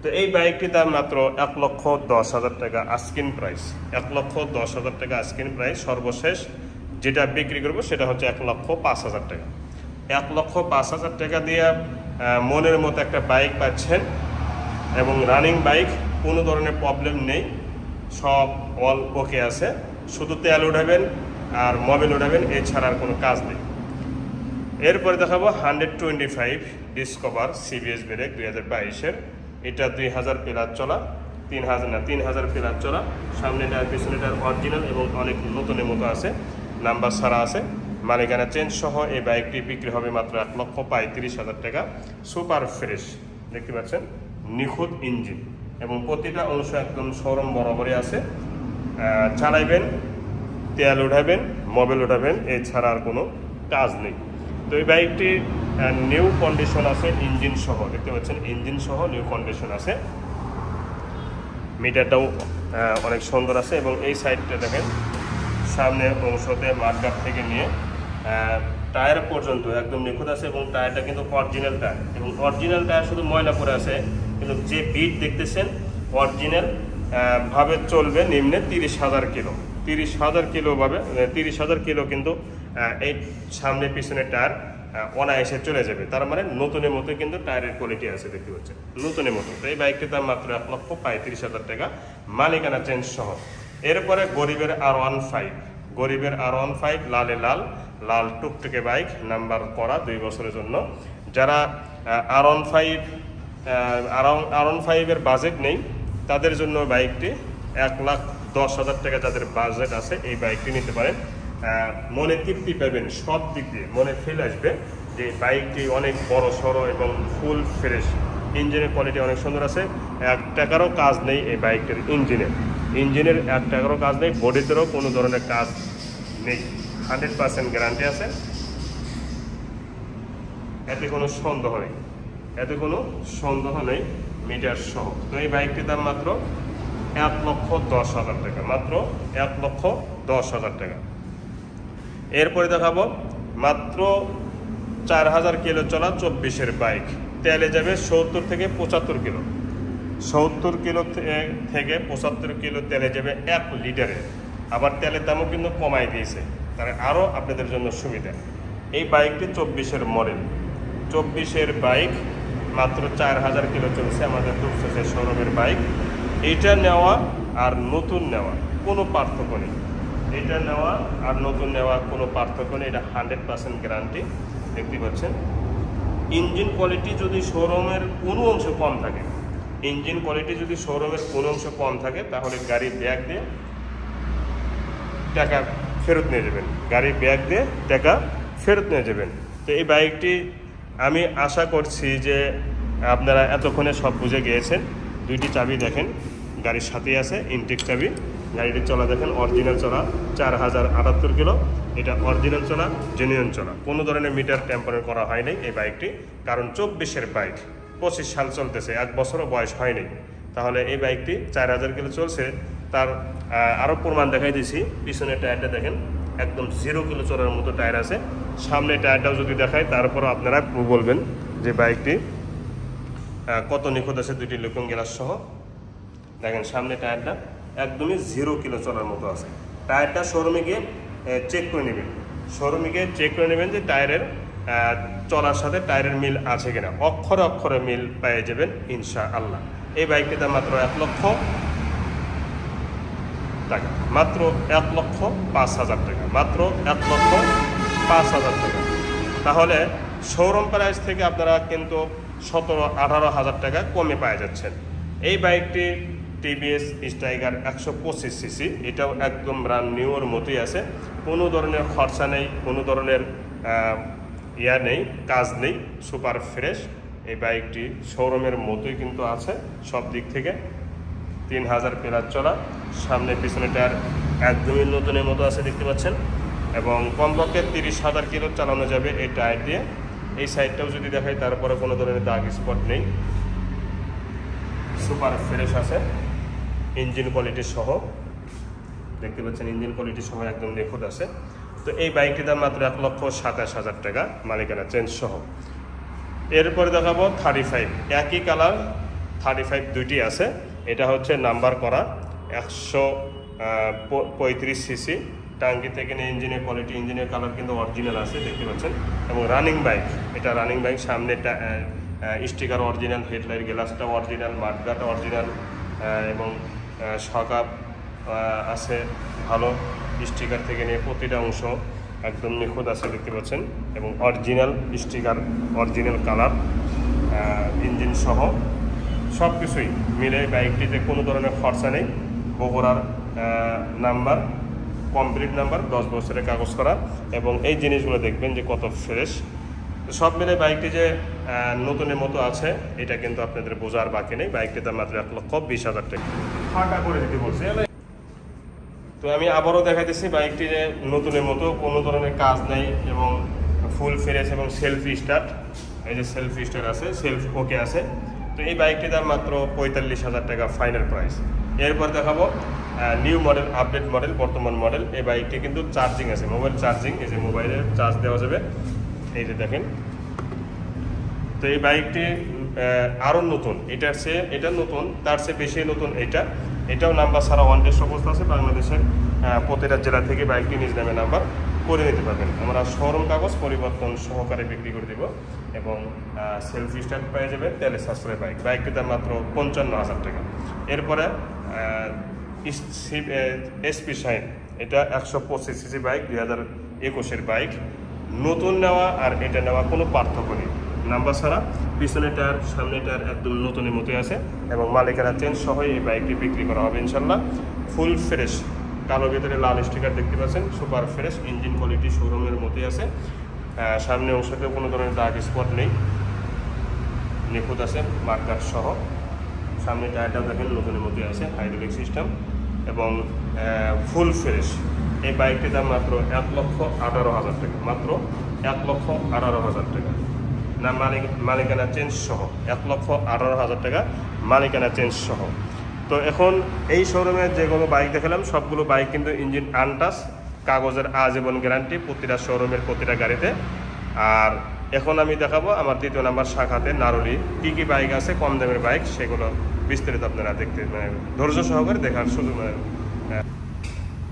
Speaker 1: তো এই বাইকটির দাম মাত্র 1,10,000 টাকা আস্কিং প্রাইস, 1,10,000 টাকা আস্কিং প্রাইস। সর্বশেষ যেটা বিক্রি করবো সেটা হচ্ছে 1,05,000 টাকা। 1,05,000 টাকা দিয়ে মনের মতো একটা বাইক পাচ্ছেন এবং রানিং বাইক, কোনো ধরনের প্রবলেম নেই, সব অল ওকে আছে। শুধু তেল উঠাবেন আর মোবিল উঠাবেন, এছাড়া আর কোনো কাজ নেই। এরপরে দেখাবো 125 ডিসকভার সিবিএস ব্রেক 2022-এর। এটা 2000 প্লাস চলা, 3000 প্লাস চলা। সামনে টায়ার পিছনে টায়ার অরিজিনাল এবং অনেক নতুনের মতো আছে, নাম্বার ছাড়া আছে। মালিকানা চেঞ্জ সহ এই বাইকটি বিক্রি হবে মাত্র 1,35,000 টাকা। সুপার ফ্রেশ, দেখতে পাচ্ছেন নিখুঁত ইঞ্জিন এবং প্রতিটা অংশ একদম শোরুম বরাবরই আছে। চালাইবেন, তেল উঠাবেন, মোবিল উঠাবেন, এছাড়া আর কোনো কাজ নেই। তো এই বাইকটি নিউ কন্ডিশন আছে ইঞ্জিন সহ, দেখতে পাচ্ছেন ইঞ্জিন সহ নিউ কন্ডিশন আছে। মিটারটাও অনেক সুন্দর আছে এবং এই সাইডটা দেখেন সামনের অংশতে মাঠগাট থেকে নিয়ে টায়ার পর্যন্ত একদম নিখুঁত আছে এবং টায়ারটা কিন্তু অরিজিনাল টায়ার, এবং অরিজিনাল টায়ার শুধু ময়লা পড়ে আছে, কিন্তু যে বিট দেখতেছেন অরিজিনাল ভাবে চলবে। নিম্নে 30,000 কিলো, 30,000 কিলো ভাবে 30,000 কিলো কিন্তু এই সামনে পিছনে টায়ার অনায়াসে চলে যাবে। তার মানে নতুনের মতো কিন্তু টায়ারের কোয়ালিটি আছে, দেখতে পাচ্ছেন নতুনের মতো। তো এই বাইকটির দাম মাত্র 1,35,000 টাকা মালিকানা চেঞ্জ সহ। এরপরে গরিবের R15 লালে লাল টুকটুকে বাইক, নাম্বার করা 2 বছরের জন্য। যারা R15-এর বাজেট নেই তাদের জন্য বাইকটি 1,10,000 টাকা যাদের বাজেট আছে এই বাইকটি নিতে পারেন। মনে তৃপ্তি পাবেন, সব দিক দিয়ে মনে ফিল আসবে যে বাইকটি অনেক বড় সড়ো এবং ফুল ফ্রেশ। ইঞ্জিনের কোয়ালিটি অনেক সুন্দর আছে, 1 টাকারও কাজ নেই এই বাইকটির ইঞ্জিনের 1 টাকারও কাজ নেই, বডিতেও কোনো ধরনের কাজ নেই, 100% গ্যারান্টি আছে। এতে কোনো সন্দেহ নেই মিটার সহ। তো এই বাইকটির দাম মাত্র 1,10,000 টাকা, মাত্র 1,10,000 টাকা। এরপরে দেখাবো মাত্র 4000 কিলো চলা 24-এর বাইক, তেলে যাবে 70 থেকে 75 কিলো, 70 কিলো থেকে 75 কিলো তেলে যাবে 1 লিটারে। আবার তেলের দামও কিন্তু কমাই দিয়েছে, তার আরও আপনাদের জন্য সুবিধা। এই বাইকটি 24-এর মডেল, 24-এর বাইক, মাত্র 4000 কিলো চলছে আমাদের দুপচাঁচের শোরুমের বাইক। এইটা নেওয়া আর নতুন নেওয়া কোনো পার্থক্য নেই, এটা নেওয়া আর নতুন নেওয়া কোনো পার্থক্য নেই, এটা 100% গ্যারান্টি। দেখতে পাচ্ছেন ইঞ্জিন কোয়ালিটি যদি শোরুমের কোনো অংশ কম থাকে তাহলে গাড়ি ব্যাগ দিয়ে টাকা ফেরত নিয়ে যাবেন, তো এই বাইকটি আমি আশা করছি যে আপনারা এতক্ষণে সব বুঝে গিয়েছেন। 2টি চাবি দেখেন গাড়ির সাথেই আছে, ইনটেক চাবি। গাড়িটির চলা দেখেন অরিজিনাল চলা 4078 কিলো, এটা অরিজিনাল চলা, জেনুইন চলা, কোনো ধরনের মিটার টেম্পারিং করা হয়নি এই বাইকটি। কারণ 24-এর বাইক, 25 সাল চলতেছে, 1 বছরও বয়স হয়নি। তাহলে এই বাইকটি 4000 কিলো চলছে, তার আরও প্রমাণ দেখাই দিয়েছি। পিছনের টায়ারটা দেখেন একদম 0 কিলো চলার মতো টায়ার আছে। সামনে টায়ারটাও যদি দেখায় তারপরও আপনারা বলবেন যে বাইকটি কত নিখুঁত আছে, 2টি লুকিং গ্লাস সহ। দেখেন সামনে টায়ারটা একদমই 0 কিলো চলার মতো আছে। টায়ারটা শোরুমে গিয়ে চেক করে নেবেন যে টায়ারের চলার সাথে টায়ারের মিল আছে কিনা, অক্ষরে মিল পেয়ে যাবেন ইনশাআল্লাহ। এই বাইকটির দাম মাত্র 1 লক্ষ টাকা, মাত্র 1,05,000 টাকা, মাত্র 1,05,000 টাকা। তাহলে শোরুম প্রাইস থেকে আপনারা কিন্তু 17-18 টাকা কমে পাওয়া যাচ্ছেন। এই বাইকটি টিভিএস স্ট্রাইকার 125 সিসি, এটাও একদম ব্র্যান্ড নিউর মতোই আছে, কোনো ধরনের খরচা নেই, কোনো ধরনের কাজ নেই, সুপার ফ্রেশ। এই বাইকটি শোরুমের মতোই কিন্তু আছে সব দিক থেকে। 3000 প্লাস চলা, সামনে পিছনে টায়ার একদমই নতুনের মতো আছে, দেখতে পাচ্ছেন। এবং কমপক্ষে 30,000 কিলো চালানো যাবে এই টায়ার দিয়ে। এই সাইডটাও যদি দেখাই তারপরে কোনো ধরনের দাগ স্পট নেই, সুপার ফ্রেশ আছে। ইঞ্জিন কোয়ালিটি সহ দেখতে পাচ্ছেন, ইঞ্জিন কোয়ালিটি সহ একদম নিখুঁত আছে। তো এই বাইকটির দাম মাত্র 1,27,000 টাকা মালিকানা চেঞ্জ সহ। এরপরে দেখাবো 35, একই কালার 35 দুইটি আছে। এটা হচ্ছে নাম্বার করা 135 সিসি, টাঙ্কি থেকে নিয়ে ইঞ্জিনের কোয়ালিটি, ইঞ্জিনের কালার কিন্তু অরিজিনাল আছে দেখতে পাচ্ছেন, এবং রানিং বাইক। এটা রানিং বাইক, সামনে স্টিকার অরিজিনাল, হেডলাইট গ্লাসটা অরিজিনাল, মাঠগাটা অরিজিনাল, এবং সকাপ আছে ভালো, স্টিকার থেকে নিয়ে প্রতিটা অংশ একদম নিখুঁত আছে দেখতে পাচ্ছেন, এবং original sticker, original colour, engine সহ সব কিছুই মিলে বাইকটিতে কোনো ধরনের খরচা নেই। বগুড়ার নাম্বার, কমপ্লিট নাম্বার, 10 বছরের কাগজ করা, এবং এই জিনিসগুলো দেখবেন যে কত ফ্রেশ। সব মিলে বাইকটি যে নতুনের মতো আছে এটা কিন্তু আপনাদের বোঝার বাকি নেই। বাইকটির দাম মাত্র 1,20,000 টাকা। ফাঁকা করে দিতে বলছি। তো আমি আবারও দেখাইতেছি বাইকটি যে নতুনের মতো, কোনো ধরনের কাজ নেই এবং ফুল ফ্রেশ এবং সেলফ স্টার্ট। এই যে সেলফ স্টার্ট আছে, সেলফ ওকে আছে। তো এই বাইকটির দাম মাত্র 45,000 টাকা ফাইনাল প্রাইস। এরপর দেখাবো নিউ মডেল, আপডেট মডেল, বর্তমান মডেল। এই বাইকটি কিন্তু চার্জিং আছে, মোবাইল চার্জিং, এই যে মোবাইলের চার্জ দেওয়া যাবে, এই যে দেখেন। তো এই বাইকটি আরও নতুন, এটা নতুন, তার চেয়ে বেশি নতুন এটাও নাম্বার ছাড়া ওয়ান টেস্ট অবস্থা আছে। বাংলাদেশের প্রতিটা জেলা থেকে বাইকটি নিজ নামে নাম্বার করে নিতে পারবেন। আমরা শোরুম কাগজ পরিবর্তন সহকারে বিক্রি করে দেব, এবং সেলফ স্টার্ট পেয়ে যাবে, তেলে সাশ্রয় বাইক। বাইকটির দাম মাত্র 55,000 টাকা। এরপরে এসপি শাইন, এটা 125 সিসি বাইক, 2021-এর বাইক। নতুন নেওয়া আর এটা নেওয়া কোনো পার্থক্য নেই, নাম্বার ছাড়া। পিছনের টায়ার, সামনের টায়ার একদম নতুনের মতোই আছে, এবং মালিকানা চেঞ্জ সহ এই বাইকটি বিক্রি করা হবে ইনশাল্লাহ। ফুল ফ্রেশ, কালো ভিতরে লাল স্টিকার দেখতে পাচ্ছেন, সুপার ফ্রেশ, ইঞ্জিন কোয়ালিটি শোরুমের মতোই আছে। সামনে অংশতে কোনো ধরনের দাগ স্পট নেই, নিখুঁত আছে মার্কার সহ। সামনে টায়ারটাও দেখেন নতুনের মতোই আছে, হাইড্রোলিক সিস্টেম, এবং ফুল ফ্রেশ। এই বাইকটির দাম মাত্র 1,18,000 টাকা, মাত্র 1,18,000 টাকা না, মালিকানা চেঞ্জ সহ। 1,18,000 টাকা মালিকানা চেঞ্জ সহ। তো এখন এই শোরুমে যেগুলো বাইক দেখালাম সবগুলো বাইক কিন্তু ইঞ্জিন আনটাচ, কাগজের আজীবন গ্যারান্টি প্রতিটা শোরুমের প্রতিটা গাড়িতে। আর এখন আমি দেখাবো আমার 2য় নাম্বার শাখাতে নারুলি কী কী বাইক আছে, কম দামের বাইক, সেগুলো বিস্তারিত আপনারা দেখতে ধৈর্য সহকারে দেখার সুযোগ।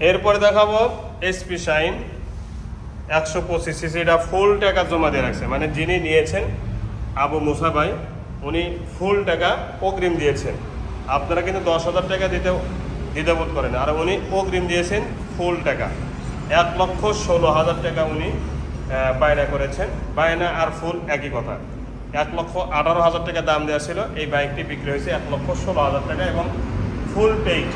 Speaker 1: এরপরে দেখাবো এসপি শাইন 125 সিসি। এটা ফুল টাকা জমা দিয়ে রাখছে, মানে যিনি নিয়েছেন আবু মুসা ভাই, উনি ফুল টাকা অগ্রিম দিয়েছেন। আপনারা কিন্তু 10,000 টাকা দিতে দ্বিধাবোধ করেন, আর উনি অগ্রিম দিয়েছেন ফুল টাকা 1,16,000 টাকা উনি বায়না করেছেন। বায়না আর ফুল একই কথা। 1,18,000 টাকা দাম দেওয়া ছিল, এই বাইকটি বিক্রি হয়েছে 1,16,000 টাকা, এবং ফুল পেইড,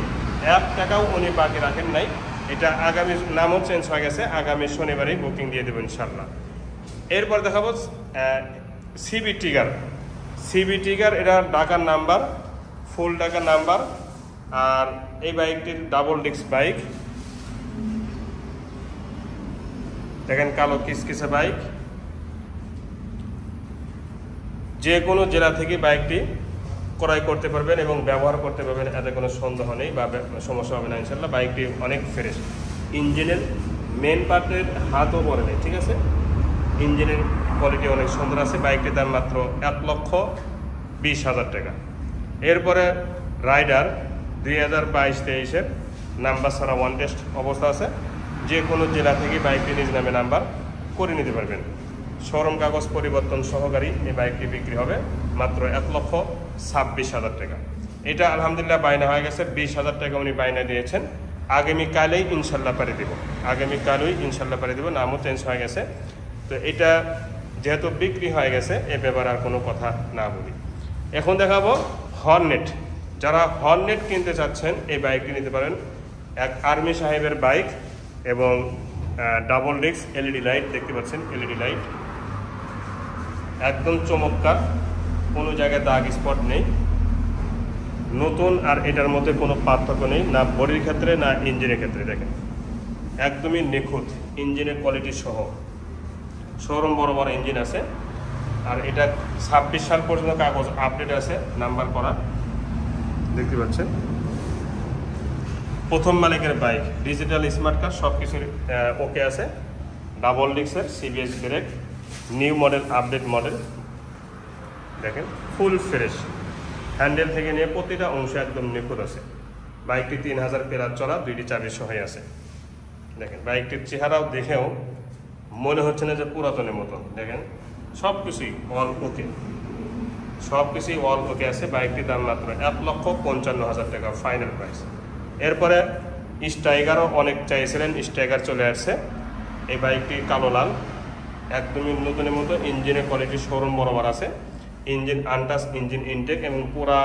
Speaker 1: 1 টাকাও উনি বাকি রাখেন নাই। এটা আগামী, নামও চেঞ্জ হয়ে গেছে, আগামী শনিবারেই বুকিং দিয়ে দেবো ইনশাল্লাহ। এরপর দেখাবো সিবি টিগার, এটা ঢাকার নাম্বার, ফুল ঢাকার নাম্বার। আর এই বাইকটির ডাবল ডিস্ক বাইক, দেখেন কালো কিসকিসে বাইক। যে কোনো জেলা থেকে বাইকটি ক্রয় করতে পারবেন এবং ব্যবহার করতে পারবেন, এতে কোনো সন্দেহ নেই বা সমস্যা হবে না ইনশাল্লাহ। বাইকটি অনেক ফ্রেশ, ইঞ্জিনের মেন পার্টের হাতও পড়ে নেই, ঠিক আছে। ইঞ্জিনের কোয়ালিটি অনেক সুন্দর আছে। বাইকটির দাম মাত্র 1,20,000 টাকা। এরপরে রাইডার 2022-23-এর নাম্বার ছাড়া ওয়ান টেস্ট অবস্থা আছে। যে কোনো জেলা থেকে বাইকটি নিজ নামে নাম্বার করে নিতে পারবেন। শোরুম কাগজ পরিবর্তন সহকারী এই বাইকটি বিক্রি হবে মাত্র 1,26,000 টাকা। এটা আলহামদুলিল্লাহ বায়না হয়ে গেছে, 20,000 টাকা উনি বায়না দিয়েছেন। আগামীকালেই ইনশাল্লাহ পারে দেব, নামও চেঞ্জ হয়ে গেছে। তো এটা যেহেতু বিক্রি হয়ে গেছে, এ ব্যাপারে আর কোনো কথা না বলি। এখন দেখাবো হর্নেট। যারা হর্নেট কিনতে চাচ্ছেন এই বাইকটি নিতে পারেন। এক আর্মি সাহেবের বাইক, এবং ডাবল ডিস্ক, এলইডি লাইট দেখতে পাচ্ছেন, এলইডি লাইট একদম চমৎকার, কোনো জায়গায় দাগ স্পট নেই, নতুন। আর এটার মধ্যে কোনো পার্থক্য নেই, না বডির ক্ষেত্রে না ইঞ্জিনের ক্ষেত্রে। দেখেন একদমই নিখুঁত ইঞ্জিনের কোয়ালিটি সহ, শোরুম বড় ইঞ্জিন আছে। আর এটা 26 সাল পর্যন্ত কাগজ আপডেট আছে, নাম্বার করা দেখতে পাচ্ছেন। প্রথম মালিকের বাইক, ডিজিটাল স্মার্ট কার্ড, সব কিছুর ওকে আছে। ডাবল ডিস্কের CBS brake, new model, update model, দেখেন ফুল ফ্রেশ। হ্যান্ডেল থেকে নিয়ে প্রতিটা অংশ একদম নিখুঁত আছে। বাইকটি 3000 প্লাস চলা, 2টি চাবি সহাই আছে। দেখেন বাইকটির চেহারাও দেখেও মনে হচ্ছে না যে পুরাতনের মতো। দেখেন সব কিছুই অল ওকে, সব কিছুই অল ওকে আছে। বাইকটির দাম মাত্র 1,55,000 টাকা ফাইনাল প্রাইস। এরপরে স্ট্রাইগারও অনেক চাইছিলেন, স্ট্রাইগার চলে আসছে। এই বাইকটি কালো লাল, একদমই নতুনের মতো। ইঞ্জিনের কোয়ালিটি শোরুম বরাবর আছে। ইঞ্জিন আনটাচ, ইঞ্জিন ইনটেক এবং পুরা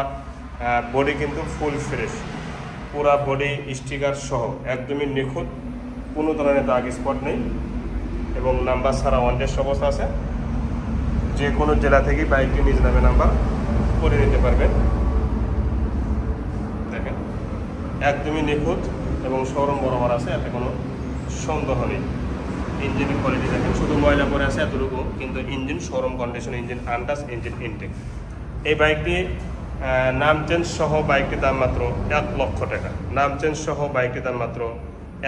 Speaker 1: বডি কিন্তু ফুল ফ্রেশ। পুরা বডি স্টিকার সহ একদমই নিখুঁত, কোনো ধরনের দাগ স্পট নেই এবং নাম্বার ছাড়া ওয়ান টেস্ট অবস্থা আছে। যে কোনো জেলা থেকেই বাইকটি নিজ নামে নাম্বার করে নিতে পারবেন। দেখেন একদমই নিখুঁত এবং শোরুম বরাবর আছে, এতে কোনো সন্দেহ নেই। ইঞ্জিনের কোয়ালিটি দেখেন, শুধু ময়লা পরে আছে এতটুকু, কিন্তু engine showroom condition, engine untouch, engine intact. এই বাইকটি নাম চেঞ্জ সহ বাইকটির দাম মাত্র 1 লক্ষ টাকা। নাম চেঞ্জ সহ বাইকটির দাম মাত্র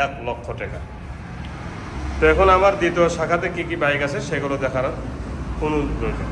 Speaker 1: 1 লক্ষ টাকা। তো এখন আমার দ্বিতীয় শাখাতে কি কি বাইক আছে সেগুলো দেখার অনুরোধ রইল।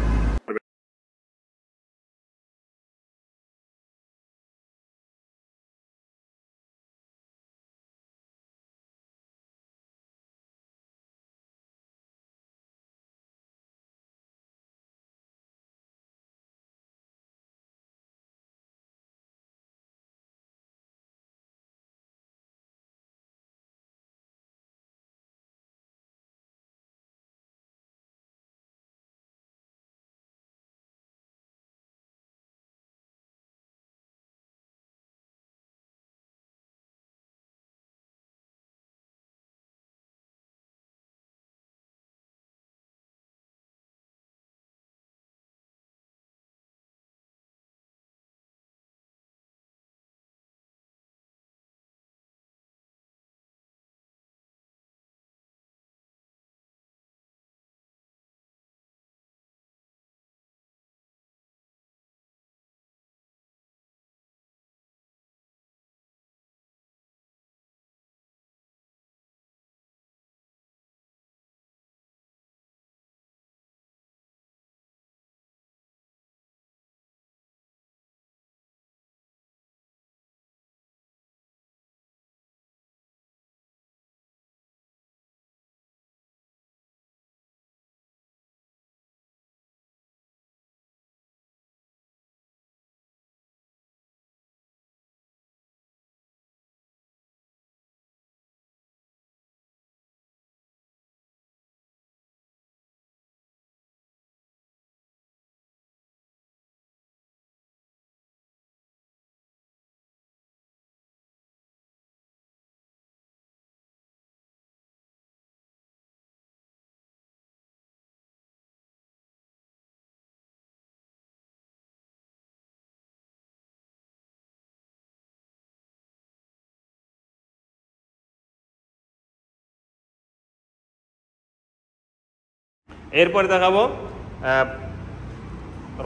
Speaker 1: এরপরে দেখাবো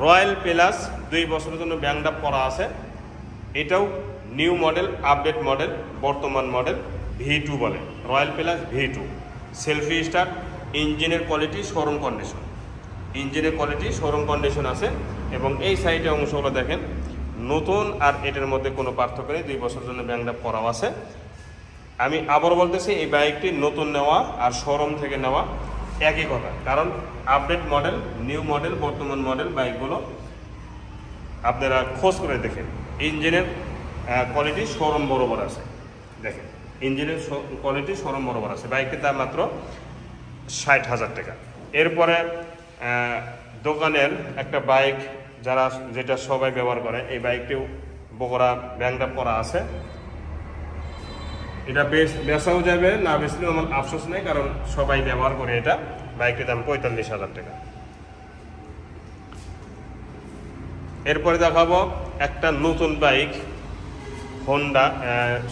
Speaker 1: রয়্যাল প্লাস, 2 বছরের জন্য ব্যাংকডাপ করা আছে। এটাও নিউ মডেল, আপডেট মডেল, বর্তমান মডেল, V2 বলে। Royal plus V2, selfie start, ইঞ্জিনের কোয়ালিটি শোরুম কন্ডিশন, ইঞ্জিনের কোয়ালিটি শোরুম কন্ডিশন আছে। এবং এই সাইডের অংশগুলো দেখেন নতুন, আর এটার মধ্যে কোনো পার্থক্য নেই, 2 বছরের জন্য ব্যাংকডাপ করাও আছে। আমি আবার বলতেছি, এই বাইকটি নতুন নেওয়া আর শোরুম থেকে নেওয়া একই কথা, কারণ আপডেট মডেল, নিউ মডেল, বর্তমান মডেল বাইকগুলো আপনারা খোঁজ করে দেখেন। ইঞ্জিনের কোয়ালিটি শোরুম বরাবর আছে। দেখেন ইঞ্জিনের কোয়ালিটি শোরুম বরাবর আছে। বাইকটির দাম মাত্র 60,000 টাকা। এরপরে দোকানের একটা বাইক, যারা যেটা সবাই ব্যবহার করে, এই বাইকটিও বগুড়া ব্যাংকডাপ করা আছে। এটা বেচাও যাবে, না বেচলেও আমার আফসোস নেই, কারণ সবাই ব্যবহার করে এটা। বাইকটির দাম 45,000 টাকা। এরপরে দেখাবো একটা নতুন বাইক, হোন্ডা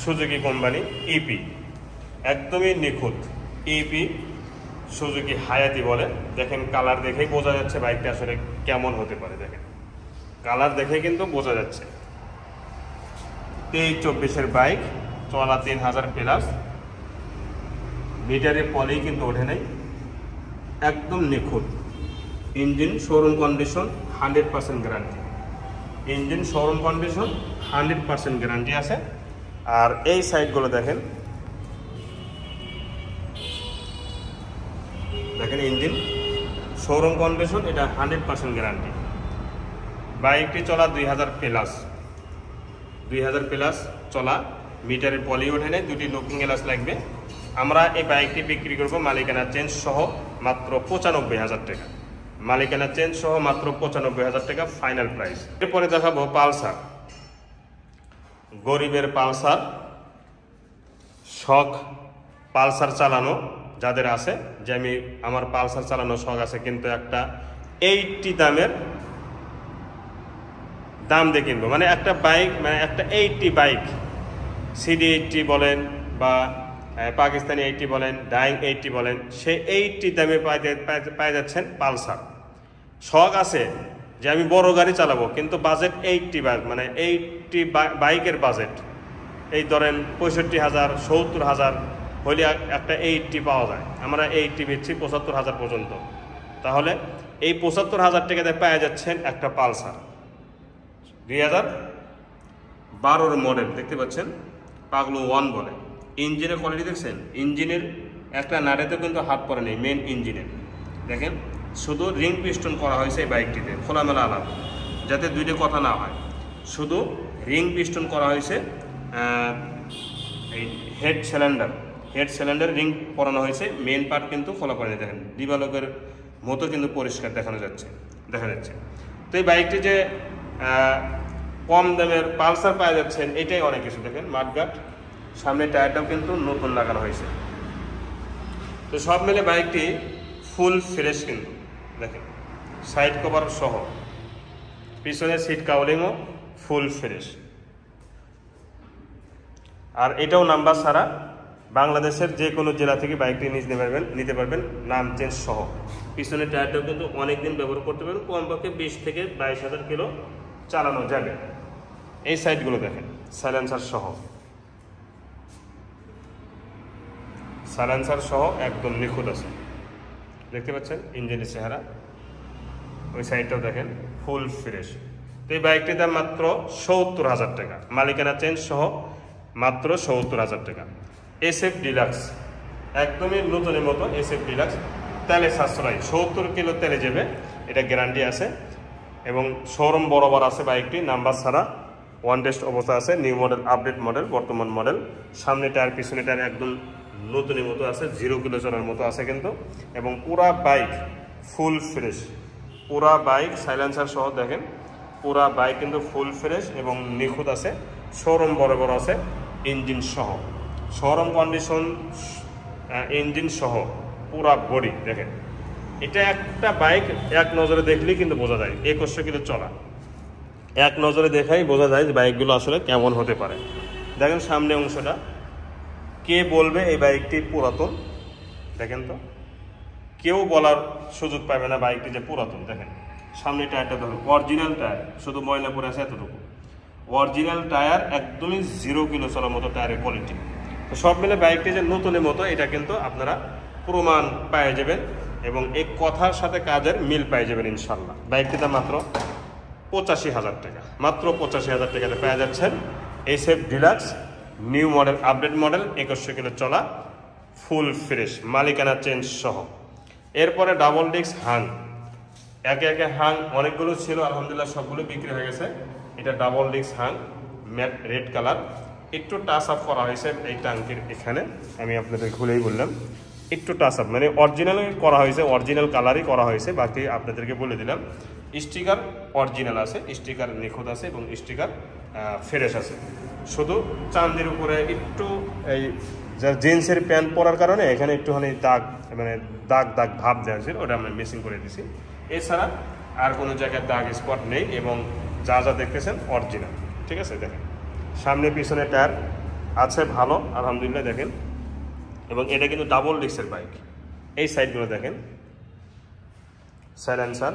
Speaker 1: সুজুকি কোম্পানি ইপি, একদমই নিখুঁত ইপি সুজুকি হায়াতি বলে। দেখেন কালার দেখেই বোঝা যাচ্ছে বাইকটা আসলে কেমন হতে পারে। দেখেন কালার দেখে কিন্তু বোঝা যাচ্ছে। 23-24-এর বাইক, চলা 3000 প্লাস, মিটারে পলি কিন্তু ওঠে নাই, একদম নিখুঁত। Engine showroom condition, 100% guarantee. Engine showroom condition 100% guarantee আছে। আর এই সাইডগুলো দেখেন, দেখেন ইঞ্জিন শোরুম কন্ডিশন, এটা 100% গ্যারান্টি। বাইকটি চলা 2000 প্লাস, 2000 প্লাস চলা, মিটারের পলি ওঠে নেই, দুটি লুকিং গ্লাস লাগবে। আমরা এই বাইকটি বিক্রি করব মালিকানা চেঞ্জ সহ মাত্র 95,000 টাকা। মালিকানা চেঞ্জ সহ মাত্র 95,000 টাকা ফাইনাল প্রাইস। এরপরে দেখাবো পালসার, গরিবের পালসার। শখ পালসার চালানো যাদের আছে, যে আমার পালসার চালানো শখ আছে, কিন্তু একটা 80 দামের দাম দিয়ে কিনবো, মানে একটা বাইক, মানে একটা 80 বাইক, সিডি 80 বলেন বা পাকিস্তানি 80 বলেন, ডাইং 80 বলেন, সে 80 দামে পাই যাচ্ছেন পালসার। শখ আছে যে আমি বড় গাড়ি চালাবো, কিন্তু বাজেট 80 বাইক, মানে 80 বাইকের বাজেট এই ধরেন 65,000 70,000 হলে একটা 80 পাওয়া যায়। আমরা 80 বেচছি 75,000 পর্যন্ত। তাহলে এই 75,000 টাকাতে পাওয়া যাচ্ছেন একটা পালসার 2012 মডেল, দেখতে পাচ্ছেন, পাগলু 1 বলে। ইঞ্জিনের কোয়ালিটি দেখছেন, ইঞ্জিনের একটা নাড়েতে কিন্তু হাত পড়ে নেই, মেন ইঞ্জিনের দেখেন, শুধু রিং পিস্টন করা হয়েছে এই বাইকটিতে, খোলামেলা আলাপ, যাতে দুইটা কথা না হয়। শুধু রিং পিস্টন করা হয়েছে, এই হেড সিলিন্ডার রিং পরানো হয়েছে, মেন পার্ট কিন্তু খোলা পড়ে নেই। দেখেন দিবালোকের মতো কিন্তু পরিষ্কার দেখা যাচ্ছে। তো এই বাইকটি যে কম দামের পালসার পাওয়া যাচ্ছেন, এটাই অনেক কিছু। দেখেন মাঠঘাট, সামনে টায়ারটাও কিন্তু নতুন লাগানো হয়েছে। তো সব মিলে বাইকটি ফুল ফ্রেশ কিন্তু, দেখেন সাইড কভার সহ, পিছনে সিট কাউলিংও ফুল ফ্রেশ। আর এটাও নাম্বার ছাড়া, বাংলাদেশের যে কোনো জেলা থেকে বাইকটি নিতে পারবেন নাম চেঞ্জ সহ। পিছনে টায়ারটাও কিন্তু অনেকদিন ব্যবহার করতে পারবেন, কমপক্ষে 20 থেকে 22,000 কিলো চালানো যাবে। এই সাইডগুলো দেখেন, সাইলেন্সার সহ একদম নিখুঁত আছে, দেখতে পাচ্ছেন ইঞ্জিনের চেহারা। ওই সাইডটাও দেখেন ফুল ফ্রেশ। তো এই বাইকটির দাম মাত্র 70,000 টাকা, মালিকানা চেঞ্জ সহ মাত্র 70,000 টাকা। SF ডিলাক্স, একদমই নতুনের মতো SF ডিলাক্স, তেলে সাশ্রয়, 70 কিলো তেলে যাবে, এটা গ্যারান্টি আছে। এবং শোরুম বরাবর আছে বাইকটি, নাম্বার ছাড়া, ওয়ান টেস্ট অবস্থা আছে, নিউ মডেল, আপডেট মডেল, বর্তমান মডেল। সামনে টায়ার পিছনে টায়ার একদম নতুনের মতো আছে, 0 কিলো চলার মতো আছে কিন্তু। এবং পুরা বাইক ফুল ফ্রেশ, পুরা বাইক সাইলেন্সার সহ দেখেন, পুরা বাইক কিন্তু ফুল ফ্রেশ এবং নিখুঁত আছে। শোরুম বরাবর আছে, ইঞ্জিন সহ, শোরুম কন্ডিশন ইঞ্জিন সহ পুরা বডি দেখেন। এটা একটা বাইক এক নজরে দেখলেই কিন্তু বোঝা যায়, 2100 কিলো চলা, এক নজরে দেখাই বোঝা যায় যে বাইকগুলো আসলে কেমন হতে পারে। দেখেন সামনে অংশটা, কে বলবে এই বাইকটি পুরাতন? দেখেন তো, কেউ বলার সুযোগ পাবে না বাইকটি যে পুরাতন। দেখেন সামনে টায়ারটা দেখুন, অরিজিনাল টায়ার, শুধু ময়লা পড়ে আছে এতটুকু, অরিজিনাল টায়ার, একদমই 0 কিলো চলার মতো টায়ারের কোয়ালিটি। তো সব মিলে বাইকটি যে নতুনের মতো, এটা কিন্তু আপনারা প্রমাণ পেয়ে যাবেন এবং এই কথার সাথে কাজের মিল পেয়ে যাবেন ইনশাল্লাহ। বাইকটির দাম মাত্র 85,000 টাকা, মাত্র 85,000 টাকাতে পেয়ে যাচ্ছেন SF deluxe, new model, update model, 2100 kilo চলা, ফুল ফ্রেশ, মালিকানা চেঞ্জ সহ। এরপরে ডাবল ডিস্ক হাং, একে হাং অনেকগুলো ছিল, আলহামদুলিল্লাহ সবগুলো বিক্রি হয়ে গেছে। এটা ডাবল ডিস্ক হাং, ম্যাট রেড কালার, একটু টাচ আপ করা হয়েছে এই টাঙ্কির এখানে, আমি আপনাদের খুলেই বললাম, একটু টাচ আপ, মানে অরিজিনাল করা হয়েছে, অরিজিনাল কালারই করা হয়েছে। বাকি আপনাদেরকে বলে দিলাম, স্টিকার অরিজিনাল আছে, স্টিকার নিখুঁত আছে এবং স্টিকার ফ্রেশ আছে। শুধু চান্দির উপরে একটু এই যার জিন্সের প্যান্ট পরার কারণে এখানে একটুখানি দাগ, মানে দাগ ভাব দেওয়া ছিল, ওটা আমরা মিসিং করে দিছি। এছাড়া আর কোনো জায়গায় দাগ স্পট নেই এবং যা দেখতেছেন অরিজিনাল, ঠিক আছে। দেখেন সামনে পিছনে টায়ার আছে ভালো, আলহামদুলিল্লাহ দেখেন। এবং এটা কিন্তু ডাবল ডিস্কের বাইক। এই সাইডগুলো দেখেন, সাইলেন্সার,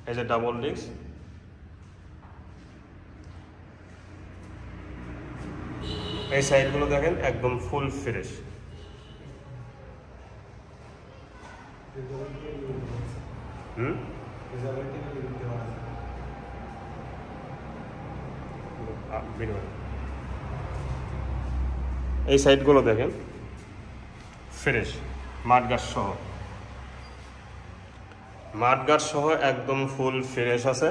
Speaker 1: এই যে ডাবল ডিস্ক, এই সাইডগুলো দেখেন একদম ফুল ফ্রেশ। এই সাইডগুলো দেখেন ফ্রেশ, মাঠগার্ড সহ, মাঠগার্ড সহ একদম ফুল ফ্রেশ আছে।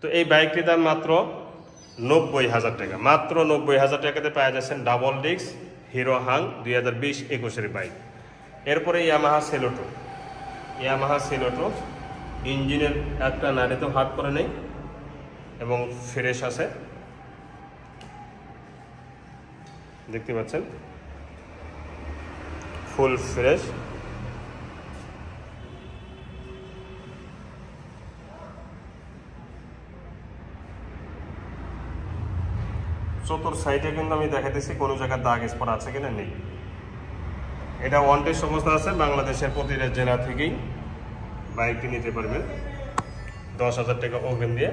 Speaker 1: তো এই বাইকটির দাম মাত্র 90,000 টাকা, মাত্র 90,000 টাকাতে পাওয়া যাচ্ছেন double disc hero Hang 2020-21 bike. এরপরে ইয়ামাহা সেলোটো, ইয়ামাহা সেলোটো ইঞ্জিনের একটা নাড়িতেও হাত করে নেই এবং ফ্রেশ আছে, দেখতে পাচ্ছেন ফুল ফ্রেশ। চতুর সাইডে কিন্তু আমি দেখাতেছি কোনো জায়গায় দাগ স্পট আছে কিনা, নেই। এটা ওয়ান টেস্ট অবস্থা আছে, বাংলাদেশের প্রতিটা জেলা থেকেই বাইকটি নিতে পারবেন 10,000 টাকা ওভেন দিয়ে।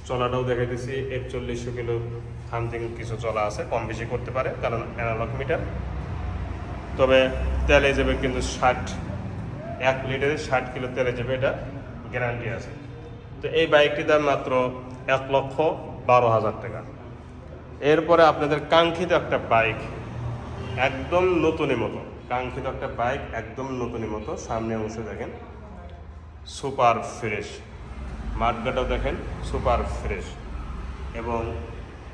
Speaker 1: চলাটাও দেখাইতেছি 4100 কিলো সামথিং কিছু চলা আছে, কম বেশি করতে পারে কারণ অ্যানালগ মিটার। তবে তেলে যাবে কিন্তু 1 লিটারে 60 কিলো তেলে যাবে, এটা গ্যারান্টি আছে। তো এই বাইকটির দাম মাত্র 1,12,000 টাকা। এরপরে আপনাদের কাঙ্ক্ষিত একটা বাইক, একদম নতুনের মতো, কাঙ্ক্ষিত একটা বাইক একদম নতুনের মতো। সামনে অংশ দেখেন সুপার ফ্রেশ, মাঠগাটাও দেখেন সুপার ফ্রেশ, এবং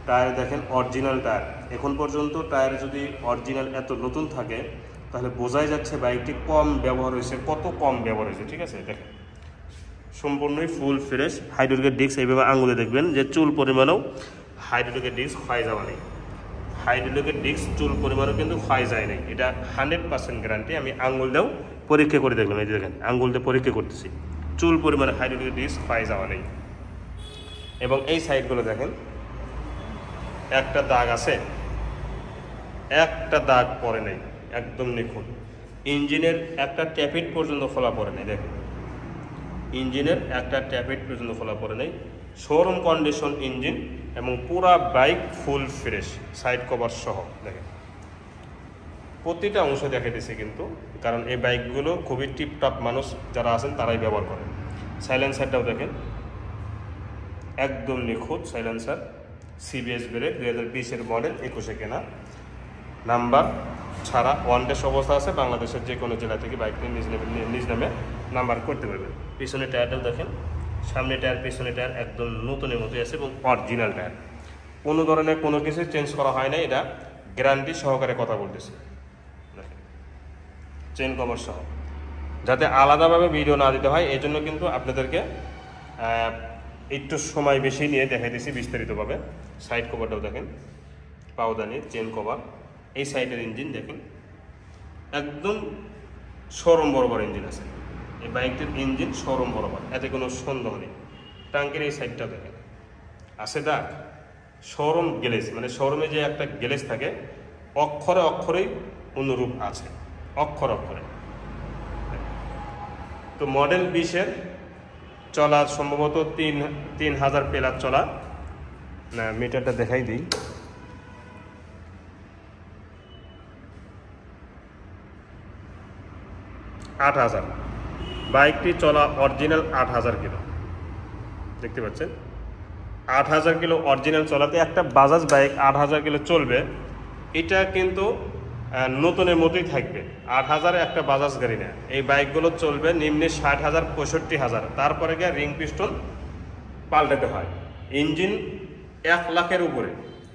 Speaker 1: টায়ার দেখেন অরিজিনাল টায়ার। এখন পর্যন্ত টায়ার যদি অরিজিনাল এত নতুন থাকে তাহলে বোঝাই যাচ্ছে বাইকটি কম ব্যবহার হয়েছে, কত কম ব্যবহার হয়েছে। ঠিক আছে, দেখেন সম্পূর্ণই ফুল ফ্রেশ। হাইড্রোলিকের ডিস্ক এইভাবে আঙুলে দেখবেন যে চুল পরিমাণেও হাইড্রোলিকের ডিস্ক ক্ষয় যাওয়া নেই, হাইড্রোলিকের ডিস্ক চুল পরিমাণও কিন্তু ক্ষয় যায় নাই, এটা 100% গ্যারান্টি। আমি আঙুল দিয়েও পরীক্ষা করে দেখলাম, এই যে দেখেন আঙুল দিয়ে পরীক্ষা করতেছি, চুল পরিমাণে হাইড্রোলিকের ডিস্ক ক্ষয় যাওয়া নেই। এবং এই সাইডগুলো দেখেন একটা দাগ আছে, একটা দাগ পড়ে নেই, একদম নিখুঁত। ইঞ্জিনের একটা ট্যাপিট পর্যন্ত খোলা পড়ে নেই, দেখেন ইঞ্জিনের একটা ট্যাপিট পর্যন্ত খোলা পড়ে নেই, শোরুম কন্ডিশন ইঞ্জিন, এবং পুরা bike full fresh, side cover সহ। দেখেন প্রতিটা অংশ দেখে দিছে কিন্তু, কারণ এই বাইকগুলো খুবই টিপটপ মানুষ যারা আছেন তারাই ব্যবহার করেন। সাইলেন্সারটাও দেখেন একদম নিখুঁত সাইলেন্সার, সিবিএস ব্রেক, 2020-এর মডেল, 21-এ কেনা, নাম্বার ছাড়া ওয়ান টেস্ট অবস্থা আছে। বাংলাদেশের যে কোনো জেলা থেকে বাইক নিয়ে নিজ নামে নাম্বার করতে পারবেন। পিছনে টায়ারটাও দেখেন, সামনে টায়ার পিছনে টায়ার একদম নতুনের মতোই আছে এবং অরিজিনাল টায়ার, কোনো ধরনের কোনো কিছু চেঞ্জ করা হয় না, এটা গ্যারান্টি সহকারে কথা বলতেছি। চেন কভার সহ, যাতে আলাদাভাবে ভিডিও না দিতে হয় এই জন্য কিন্তু আপনাদেরকে একটু সময় বেশি নিয়ে দেখাইতেছি বিস্তারিতভাবে। সাইড কভারটাও দেখেন, পাউদানি চেন কভার। এই সাইডের ইঞ্জিন দেখেন একদম শোরুম বরাবর ইঞ্জিন আছে, এই বাইকটির ইঞ্জিন শোরুম বরাবর, এতে কোনো সন্দেহ নেই। টাঙ্কির এই সাইডটা দেখেন আছে দাগ, শোরুম গ্লেজ, মানে শোরুমে যে একটা গ্লেজ থাকে অক্ষরে অক্ষরেই অনুরূপ আছে, অক্ষর অক্ষরে। তো মডেল 20-এর চলা সম্ভবত 3,000 প্লাস চলা, না মিটারটা দেখাই দিই, 8,000 বাইকটি চলা অরিজিনাল 8,000 কিলো, দেখতে পাচ্ছেন 8,000 কিলো অরিজিনাল চলাতে একটা বাজাজ বাইক 8,000 কিলো চলবে, এটা কিন্তু নতুনের মতোই থাকবে। 8,000 একটা বাজাজ গাড়ি না, এই বাইকগুলো চলবে নিম্নে 60,000 65,000, তারপরে গিয়ে রিং পিস্টন পাল্টাতে হয়। ইঞ্জিন 1 লাখের উপরে,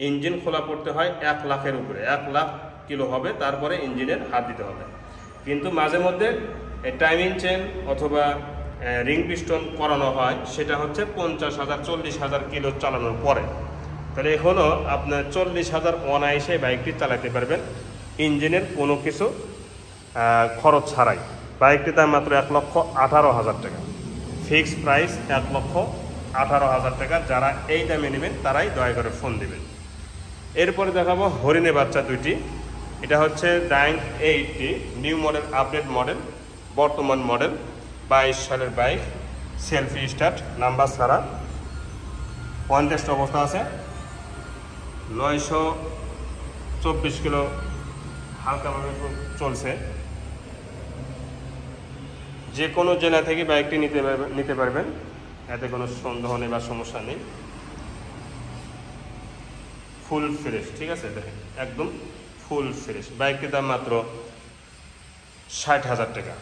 Speaker 1: ইঞ্জিন খোলা পড়তে হয় 1 লাখের উপরে, 1 লাখ কিলো হবে, তারপরে ইঞ্জিনের হাত দিতে হবে। কিন্তু মাঝে মধ্যে টাইমিং চেন অথবা রিং পিস্টন করানো হয়, সেটা হচ্ছে 50,000 40,000 কিলো চালানোর পরে। তাহলে এখনও আপনার 40,000 অনায়াসে বাইকটি চালাতে পারবেন ইঞ্জিনের কোনো কিছু খরচ ছাড়াই। বাইকটির দাম মাত্র 1,18,000 টাকা, ফিক্সড প্রাইস 1,18,000 টাকা। যারা এই দামে নেবেন তারাই দয়া করে ফোন দেবেন। এরপরে দেখাবো হরিণে বাচ্চা দুইটি, এটা হচ্ছে ডাইং 80 নিউ মডেল, আপডেট মডেল, বর্তমান মডেল 22 সালের বাইক। সেলফি স্টার্ট, নাম্বার ছাড়া, ওয়ান টেস্ট অবস্থা আছে, 924 কিলো হালকাভাবে চলছে। যে কোনো জেলা থেকে বাইকটি নিতে পারবেন, এতে কোনো সন্দেহ নেই বা সমস্যা নেই। ফুল ফ্রেশ, ঠিক আছে, দেখেন একদম ফুল ফ্রেশ। বাইকটির দাম মাত্র 60,000 টাকা।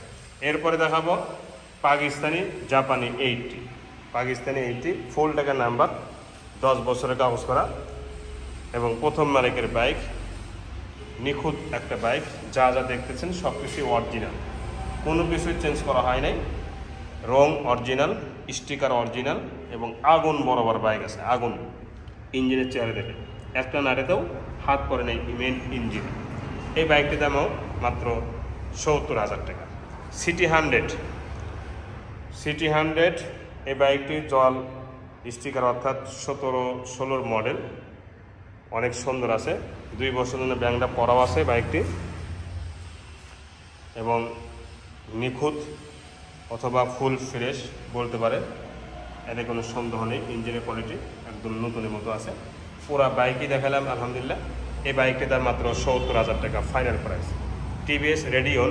Speaker 1: এরপরে দেখাবো পাকিস্তানি জাপানি 80, পাকিস্তানি 80 ফুল টাকা নাম্বার, 10 বছরের কাগজ করা এবং প্রথম মালিকের বাইক, নিখুঁত একটা বাইক। যা যা দেখতেছেন সব কিছুই অরিজিনাল, কোনো কিছুই চেঞ্জ করা হয় নাই। রং অরিজিনাল, স্টিকার অরিজিনাল এবং আগুন বরাবর বাইক আছে, আগুন। ইঞ্জিনের চেহারা দেখে একটা নাড়েতেও হাত পড়ে নেই মেন ইঞ্জিন। এই বাইকটির দামও মাত্র 70,000 টাকা। সিটি 100 এই বাইকটি জল স্টিকার অর্থাৎ 17-16 মডেল, অনেক সুন্দর আছে। 2 বছর জন্য ব্যাংকটা পরাও আছে বাইকটি এবং নিখুঁত অথবা ফুল ফ্রেশ বলতে পারে, এতে কোনো সন্দেহ নেই। ইঞ্জিনের কোয়ালিটি একদম নতুনের মতো আছে। পুরা বাইকই দেখালাম আলহামদুলিল্লাহ। এই বাইকটির দাম মাত্র 70,000 টাকা ফাইনাল প্রাইস। টিভিএস রেডিয়ন,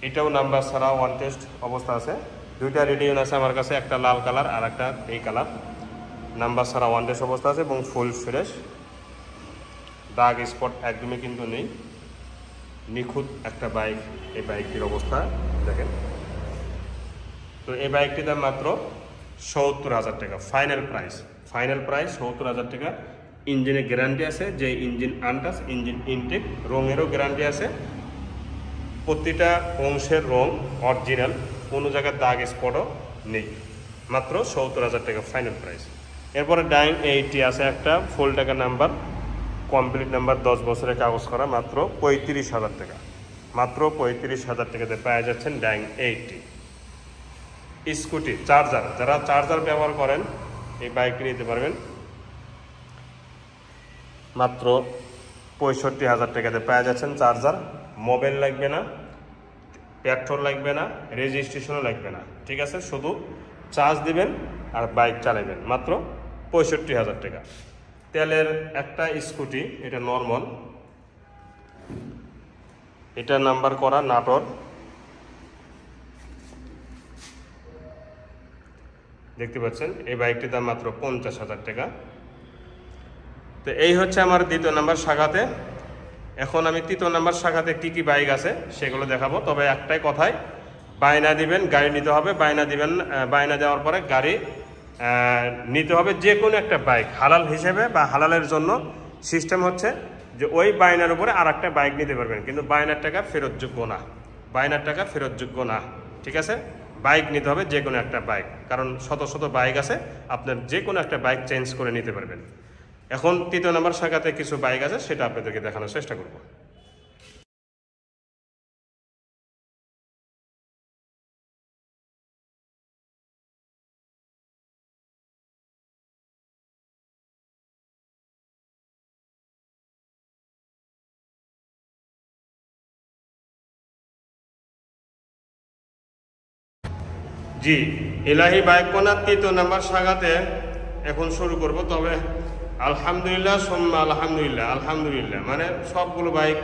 Speaker 1: এটাও নাম্বার ছাড়া ওয়ান টেস্ট অবস্থা আছে। 2টা রেডিয়ন আছে আমার কাছে, একটা লাল কালার আর একটা এই কালার। নাম্বার ছাড়া ওয়ান টেস্ট অবস্থা আছে এবং ফুল ফ্রেশ, দাগ স্পট একদমই কিন্তু নেই। নিখুঁত একটা বাইক এই বাইকটির অবস্থা দেখেন। তো এই বাইকটির দাম মাত্র 70,000 টাকা ফাইনাল প্রাইস। 70,000 টাকা। ইঞ্জিনের গ্যারান্টি আছে, যে ইঞ্জিন আনটাচ, ইঞ্জিন ইনটেক, রঙেরও গ্যারান্টি আছে। প্রতিটা অংশের রং অরিজিনাল, কোনো জায়গায় দাগ স্পটও নেই। মাত্র 70,000 টাকা ফাইনাল প্রাইস। এরপরে ডাইং 80 আছে একটা, ফুল টাকা নাম্বার, কমপ্লিট নাম্বার, 10 বছরের কাগজ করা, মাত্র 35,000 টাকা। মাত্র 35,000 টাকাতে পাওয়া যাচ্ছেন ডাইং 80। স্কুটি চার্জার, যারা চার্জার ব্যবহার করেন এই বাইকটি নিতে পারবেন। মাত্র 65,000 টাকাতে পাওয়া যাচ্ছেন চার্জার। মোবাইল লাগবে না, পেট্রোল লাগবে না, রেজিস্ট্রেশনও লাগবে না, ঠিক আছে। শুধু চার্জ দিবেন আর বাইক চালাবেন। মাত্র 65,000 টাকা। তেলের একটা স্কুটি, এটা নর্মাল, এটা নাম্বার করা নাটোর, দেখতে পাচ্ছেন। এই বাইকটির দাম মাত্র 50,000 টাকা। তো এই হচ্ছে আমার 2য় নাম্বার শাখাতে। এখন আমি 3য় নাম্বার শাখাতে কি কি বাইক আছে সেগুলো দেখাবো। তবে একটাই কথাই, বায়না দিবেন, গাড়ি নিতে হবে। বায়না দিবেন, বায়না দেওয়ার পরে গাড়ি নিতে হবে। যে কোনো একটা বাইক হালাল হিসেবে বা হালালের জন্য সিস্টেম হচ্ছে যে ওই বায়নার উপরে আর একটা বাইক নিতে পারবেন, কিন্তু বায়নার টাকা ফেরতযোগ্য না, বায়নার টাকা ফেরতযোগ্য না, ঠিক আছে। বাইক নিতে হবে, যে কোনো একটা বাইক, কারণ শত শত বাইক আছে, আপনার যে কোনো একটা বাইক চেঞ্জ করে নিতে পারবেন। এখন 3য় নাম্বার শাখাতে কিছু বাইক আছে, সেটা আপনাদেরকে দেখানোর চেষ্টা করব। জি, ইলাহি বাইক কোনার 3য় নাম্বার শাখাতে এখন শুরু করব। তবে আলহামদুলিল্লাহ আলহামদুলিল্লাহ মানে সবগুলো বাইক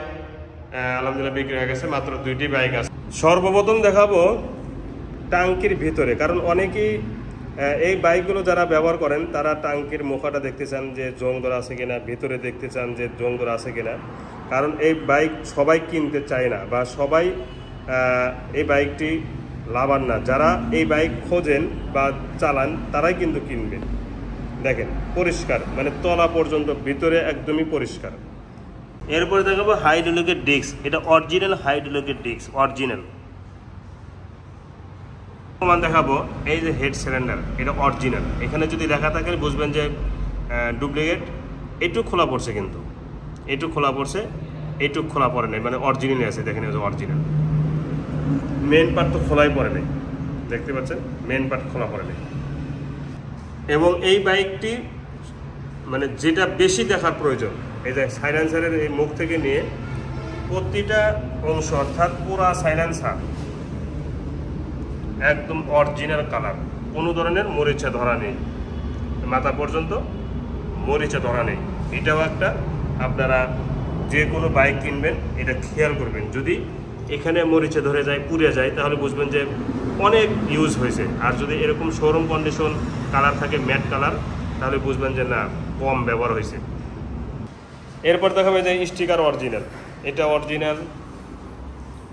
Speaker 1: আলহামদুলিল্লাহ বিক্রি হয়ে গেছে। মাত্র 2টি বাইক আছে। সর্বপ্রথম দেখাবো টাঙ্কির ভিতরে, কারণ অনেকেই এই বাইকগুলো যারা ব্যবহার করেন তারা টাঙ্কির মুখাটা দেখতে চান যে জং ধরা আছে কিনা, ভিতরে দেখতে চান যে জং ধরা আছে কিনা। কারণ এই বাইক সবাই কিনতে চায় না বা সবাই এই বাইকটি লাভার না। যারা এই বাইক খোঁজেন বা চালান তারাই কিন্তু কিনবেন। দেখেন পরিষ্কার, মানে তলা পর্যন্ত ভিতরে একদমই পরিষ্কার। এরপরে দেখাবো হাইড্রোলিকের ডিস্ক, এটা অরিজিনাল হাইড্রোলিকের ডিস্ক, অরিজিনাল। দেখাবো এই যে হেড সিলিন্ডার, এটা অরিজিনাল। এখানে যদি দেখা থাকে বুঝবেন যে ডুপ্লিকেট। এইটুক খোলা পড়ছে, কিন্তু এইটুক খোলা পড়ছে, এইটুক খোলা পড়ে নাই, মানে অরিজিনালই আছে। দেখেন অরিজিনাল। মেন পার্ট তো খোলাই পড়ে নেই, দেখতে পাচ্ছেন, মেন পার্ট খোলা পড়ে নেই। এবং এই বাইকটি মানে যেটা বেশি দেখার প্রয়োজন, এই যে সাইলেন্সারের এই মুখ থেকে নিয়ে প্রতিটা অংশ, অর্থাৎ পুরা সাইলেন্সার একদম অরিজিনাল কালার, কোনো ধরনের মরিচা ধরা নেই, মাথা পর্যন্ত মরিচা ধরা নেই। এটাও একটা আপনারা যে কোনো বাইক কিনবেন এটা খেয়াল করবেন, যদি এখানে মরিচা ধরে যায়, পুড়ে যায়, তাহলে বুঝবেন যে অনেক ইউজ হয়েছে। আর যদি এরকম শোরুম কন্ডিশন কালার থাকে, ম্যাট কালার, তাহলে বুঝবেন যে না, কম ব্যবহার হয়েছে। এরপর দেখাবে যে স্টিকার অরিজিনাল, এটা অরিজিনাল,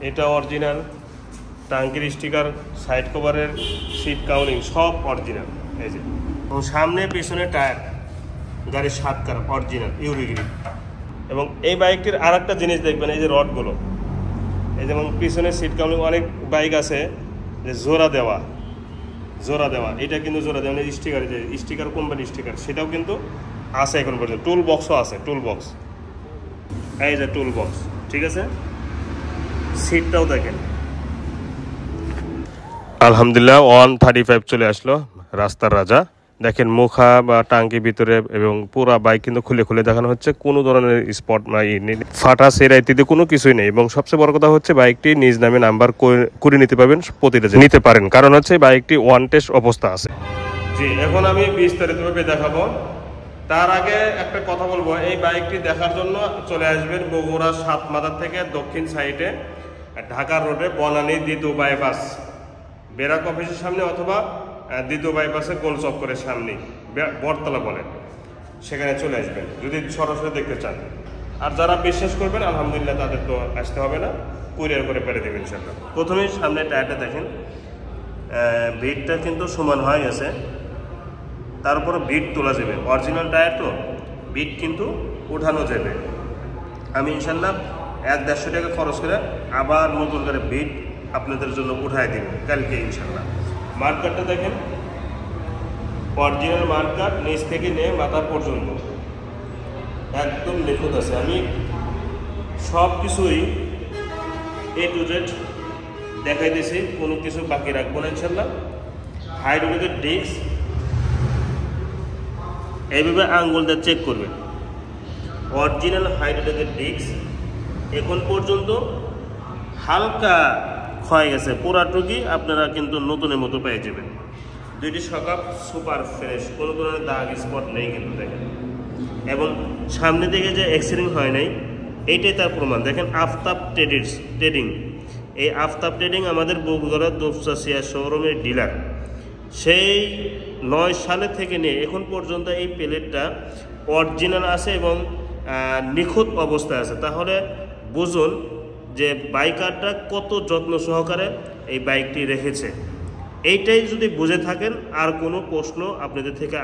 Speaker 1: এটা অরিজিনাল, টাঙ্কির স্টিকার, সাইড কভারের সিট কাউলিং সব অরিজিনাল। এই যে সামনে পেছনে টায়ার, গাড়ির 7 কার অরিজিনাল ইউরিগ্রিপ। এবং এই বাইকটির আর একটা জিনিস দেখবেন, এই যে রডগুলো, এই যেমন পিছনে সিট কাউলিং অনেক বাইক আছে যে জোড়া দেওয়া, এটা কিন্তু জোড়া দেওয়া নেই। স্টিকার, যে স্টিকার কোম্পানি স্টিকার, সেটাও কিন্তু আছে এখন পর্যন্ত। টুল বক্সও আছে, টুল বক্স, এই যে টুল বক্স, ঠিক আছে। সিটটাও দেখেন, আলহামদুলিল্লাহ 135 চলে আসলো, রাস্তার রাজা। দেখেন মুখা বা টাঙ্কি ভিতরে এবং পুরা বাইক কিন্তু খুলে খুলে দেখানো হচ্ছে, কোনো ধরনের স্পট ফাটা সেরা ইত্যাদি কোনো কিছুই নেই। এবং সবচেয়ে বড় কথা হচ্ছে বাইকটি নিজ নামে নাম্বার করে নিতে পারবেন, প্রতিটা নিতে পারেন, কারণ হচ্ছে বাইকটি ওয়ান টেস্ট অবস্থা আছে। জি, এখন আমি বিস্তারিতভাবে দেখাবো। তার আগে একটা কথা বলবো, এই বাইকটি দেখার জন্য চলে আসবেন বগুড়া 7 মাথার থেকে দক্ষিণ সাইডে ঢাকা রোডে বনানী দ্বিতীয় বাইপাস, বেরাক অফিসের সামনে, অথবা দ্বিতীয় বাইপাসের গোল চক্করের সামনে বটতলা বলেন, সেখানে চলে আসবেন যদি সরাসরি দেখতে চান। আর যারা বিশ্বাস করবেন আলহামদুলিল্লাহ, তাদের তো আসতে হবে না, কুরিয়ার করে পেরে দেবেন ইনশাআল্লাহ। প্রথমেই সামনে টায়ারটা দেখেন, ভিটটা কিন্তু সমান হয়ে গেছে, তারপরে ভিট তোলা যাবে, অরিজিনাল টায়ার তো ভিট কিন্তু উঠানো যাবে। আমি ইনশাআল্লাহ 1-150 টাকা খরচ করে আবার নতুন করে ভিট আপনাদের জন্য উঠাই দিব কালকে ইনশাআল্লাহ। মার্কারটা দেখেন, অরিজিনাল মার্কার, নিচ থেকে নিয়ে মাথা পর্যন্ত একদম নিখুঁত আছে। আমি সব কিছুই A to Z দেখাইতেছি, কোনো কিছু বাকি রাখবো না ইনশাআল্লাহ। হাইড্রোলিকের ডিস্ক এইভাবে আঙ্গুল দিয়ে চেক করবেন, অরিজিনাল হাইড্রোলিকের ডিস্ক এখন পর্যন্ত হালকা ক্ষয় গেছে, পুরাটুকি আপনারা কিন্তু নতুনের মতো পেয়ে যাবেন। দুইটি সকাপ সুপার ফ্রেশ, কোনো ধরনের দাগ স্পট নেই কিন্তু দেখেন। এবং সামনে দিকে যে অ্যাক্সিডেন্ট হয় নাই, এইটাই তার প্রমাণ। দেখেন আফতাব ট্রেডিং, এই আফতাব ট্রেডিং আমাদের বগুড়া দুপচাচিয়া শোরুমের ডিলার। সেই 9 সালে থেকে নিয়ে এখন পর্যন্ত এই প্লেটটা অরিজিনাল আছে এবং নিখুঁত অবস্থায় আছে। তাহলে বুঝুন যে বাইকারটা কত যত্ন সহকারে এই বাইকটি রেখেছে। এইটাই যদি বুঝে থাকেন, আর কোনো প্রশ্ন আপনাদের থেকে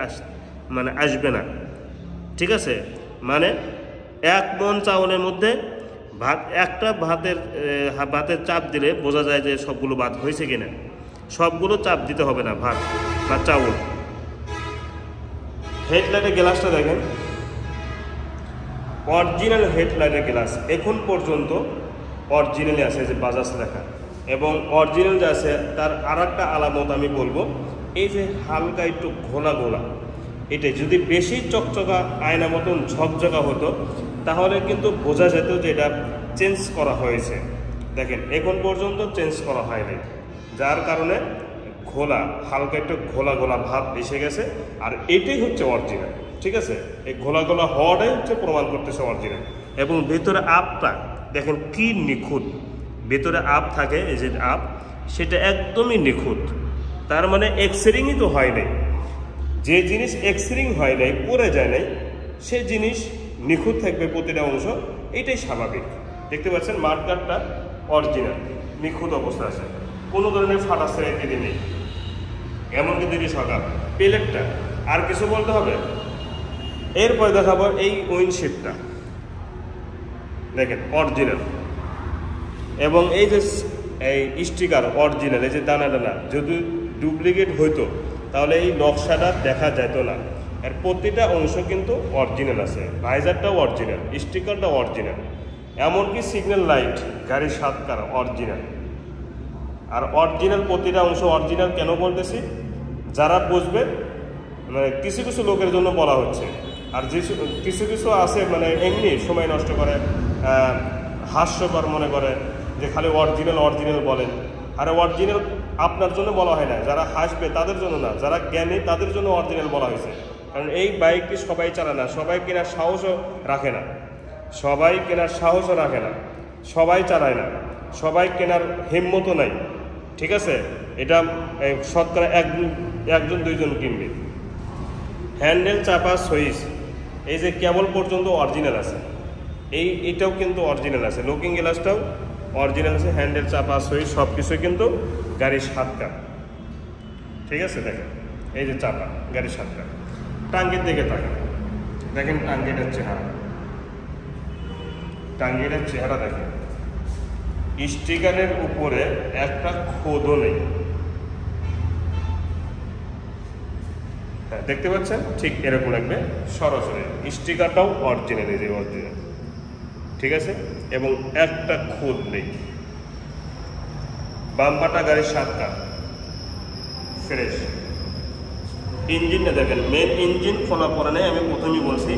Speaker 1: আসবে না, ঠিক আছে। মানে 1 মণ চাউলের মধ্যে একটা ভাতের চাপ দিলে বোঝা যায় যে সবগুলো ভাত হয়েছে কিনা। সবগুলো চাপ দিতে হবে না, ভাত বা চাউল। হেডলাইটের গ্লাসটা দেখেন, অরিজিনাল হেডলাইটের গ্লাস এখন পর্যন্ত অরিজিনালি আছে, যে বাজাজ লেখা। এবং অরিজিনাল যে আছে তার আর একটা আলামত আমি বলবো, এই যে হালকা একটু ঘোলা ঘোলা, এটা যদি বেশি চকচকা আয়না মতন ঝকঝকা হতো তাহলে কিন্তু বোঝা যেত যে এটা চেঞ্জ করা হয়েছে। দেখেন এখন পর্যন্ত চেঞ্জ করা হয়নি, যার কারণে ঘোলা, হালকা একটু ঘোলা ঘোলা ভাব এসে গেছে। আর এটাই হচ্ছে অরিজিনাল, ঠিক আছে। এই ঘোলা ঘোলা হওয়াটাই হচ্ছে প্রমাণ করতেছে অরিজিনাল। এবং ভেতরে আপটা দেখেন কি নিখুঁত, ভেতরে আপ থাকে, এই যে আপ, সেটা একদমই নিখুঁত। তার মানে এক্সরিংই তো হয় নাই। যে জিনিস এক্সরিং হয় নাই, পড়ে যায় নাই, সে জিনিস নিখুঁত থাকবে প্রতিটা অংশ, এটাই স্বাভাবিক। দেখতে পাচ্ছেন মার্কারটা অরিজিনাল নিখুঁত অবস্থা আছে, কোনো ধরনের ফাটা সেরা ইত্যাদি নেই। এমনকি দুটি সকাল প্লেটটা, আর কিছু বলতে হবে। এরপরে দেখাবো এই উইন্ডশিটটা দেখেন অরিজিনাল। এবং এই যে এই স্টিকার অরিজিনাল, এই যে দানা দানা, যদি ডুপ্লিকেট হইতো তাহলে এই নকশাটা দেখা যেত না। এর প্রতিটা অংশ কিন্তু অরিজিনাল আছে, ভাইজারটাও অরিজিনাল, স্টিকারটাও অরিজিনাল, এমনকি সিগন্যাল লাইট গাড়ির 7 কার অরিজিনাল। আর অরিজিনাল প্রতিটা অংশ অরিজিনাল কেন বলতেছি, যারা বুঝবে, মানে কিছু কিছু লোকের জন্য বলা হচ্ছে। আর কিছু কিছু আছে মানে এমনি সময় নষ্ট করে, হাস্যকর মনে করে যে খালি অরিজিনাল অরিজিনাল বলেন। আর অরিজিনাল আপনার জন্য বলা হয় না, যারা হাসবে তাদের জন্য না, যারা জ্ঞানী তাদের জন্য অরিজিনাল বলা হয়েছে। কারণ এই বাইকটি সবাই চালায় না, সবাই কেনার সাহসও রাখে না, সবাই কেনার সাহসও রাখে না, সবাই চালায় না, সবাই কেনার হিম্মতও নাই। ঠিক আছে, এটা শতকরা একজন দুইজন কিনবে। হ্যান্ডেল, চাপা, সুইচ, এই যে কেবল পর্যন্ত অরিজিনাল আছে, এটাও কিন্তু অরিজিনাল আছে, লুকিং গ্লাসটাও অরিজিনাল আছে, হ্যান্ডেল, চাপা, সুইচ সব কিছুই কিন্তু গাড়ির 7 কাপ। ঠিক আছে, দেখেন এই যে চাপা, গাড়ির 7 কাপ। টাঙ্গির দিকে তাকান, দেখেন টাঙ্গিটার চেহারা, টাঙ্গিটার চেহারা দেখেন, স্টিকারের উপরে একটা খোদও নেই। হ্যাঁ, দেখতে পাচ্ছেন, ঠিক এরকম লাগবে সরাসরি। স্টিকারটাও অরিজিনাল, এই যে অরিজিনাল। ঠিক আছে, এবং একটা খোদ নেই। বাম্পাটা গাড়ির 7 কাপ, ফ্রেশ। ইঞ্জিনটা দেখেন, মেন ইঞ্জিন খোলা পড়ে নাই, আমি প্রথমেই বলছি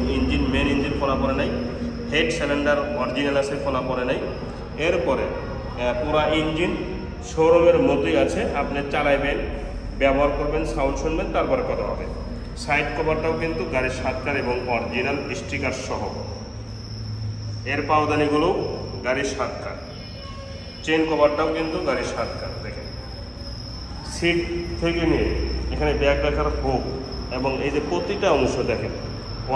Speaker 1: মেন ইঞ্জিন খোলা পড়ে নাই। হেড সিলিন্ডার অরিজিনাল আছে, খোলা পড়ে নাই। এরপরে পুরা ইঞ্জিন শোরুমের মতোই আছে, আপনি চালাইবেন, ব্যবহার করবেন, সাউন্ড শুনবেন, তারপরে কথা হবে। সাইড কভারটাও কিন্তু গাড়ির 7 কাপ এবং অরিজিনাল স্টিকার সহ। এর পাওদানিগুলো গাড়ির 7 কাপ, চেন কভারটাও কিন্তু গাড়ির 7 কাপ। দেখেন সিট থেকে নিয়ে এখানে ব্যাগ রাখার হুক এবং এই যে প্রতিটা অংশ দেখেন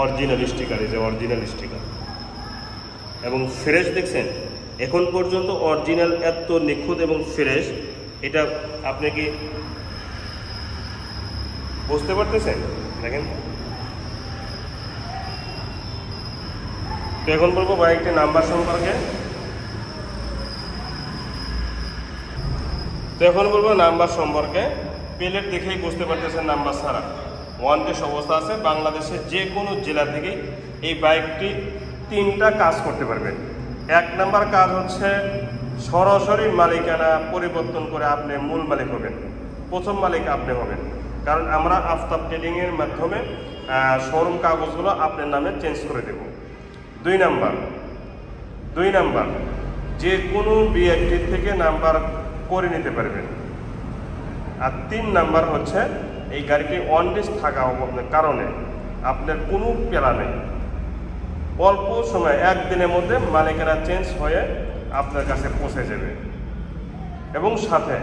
Speaker 1: অরিজিনাল স্টিকার, এই যে অরিজিনাল স্টিকার এবং ফ্রেশ। দেখছেন এখন পর্যন্ত অরিজিনাল এত নিখুঁত এবং ফ্রেশ, এটা আপনি কি বুঝতে পারতেছেন? দেখেন, তো এখন বলবো বাইকটির নাম্বার সম্পর্কে। প্লেট দেখেই বুঝতে পারতেছেন নাম্বার ছাড়া ওয়ান্টেড অবস্থা আছে। বাংলাদেশের যে কোনো জেলা থেকেই এই বাইকটি 3টা কাজ করতে পারবেন। 1 নাম্বার কাজ হচ্ছে সরাসরি মালিকানা পরিবর্তন করে আপনি মূল মালিক হবেন, প্রথম মালিক আপনি হবেন। কারণ আমরা আফতাব ট্রেডিংয়ের মাধ্যমে শোরুম কাগজগুলো আপনার নামে চেঞ্জ করে দেব। 2 নাম্বার যে কোনো বিএকটি থেকে নাম্বার করে নিতে পারবেন। আর 3 নাম্বার হচ্ছে এই গাড়িটি অন ডিস থাকা কারণে আপনার কোনো পেলা নেই, অল্প সময় 1 দিনের মধ্যে মালিকানা চেঞ্জ হয়ে আপনার কাছে পৌঁছে যাবে। এবং সাথে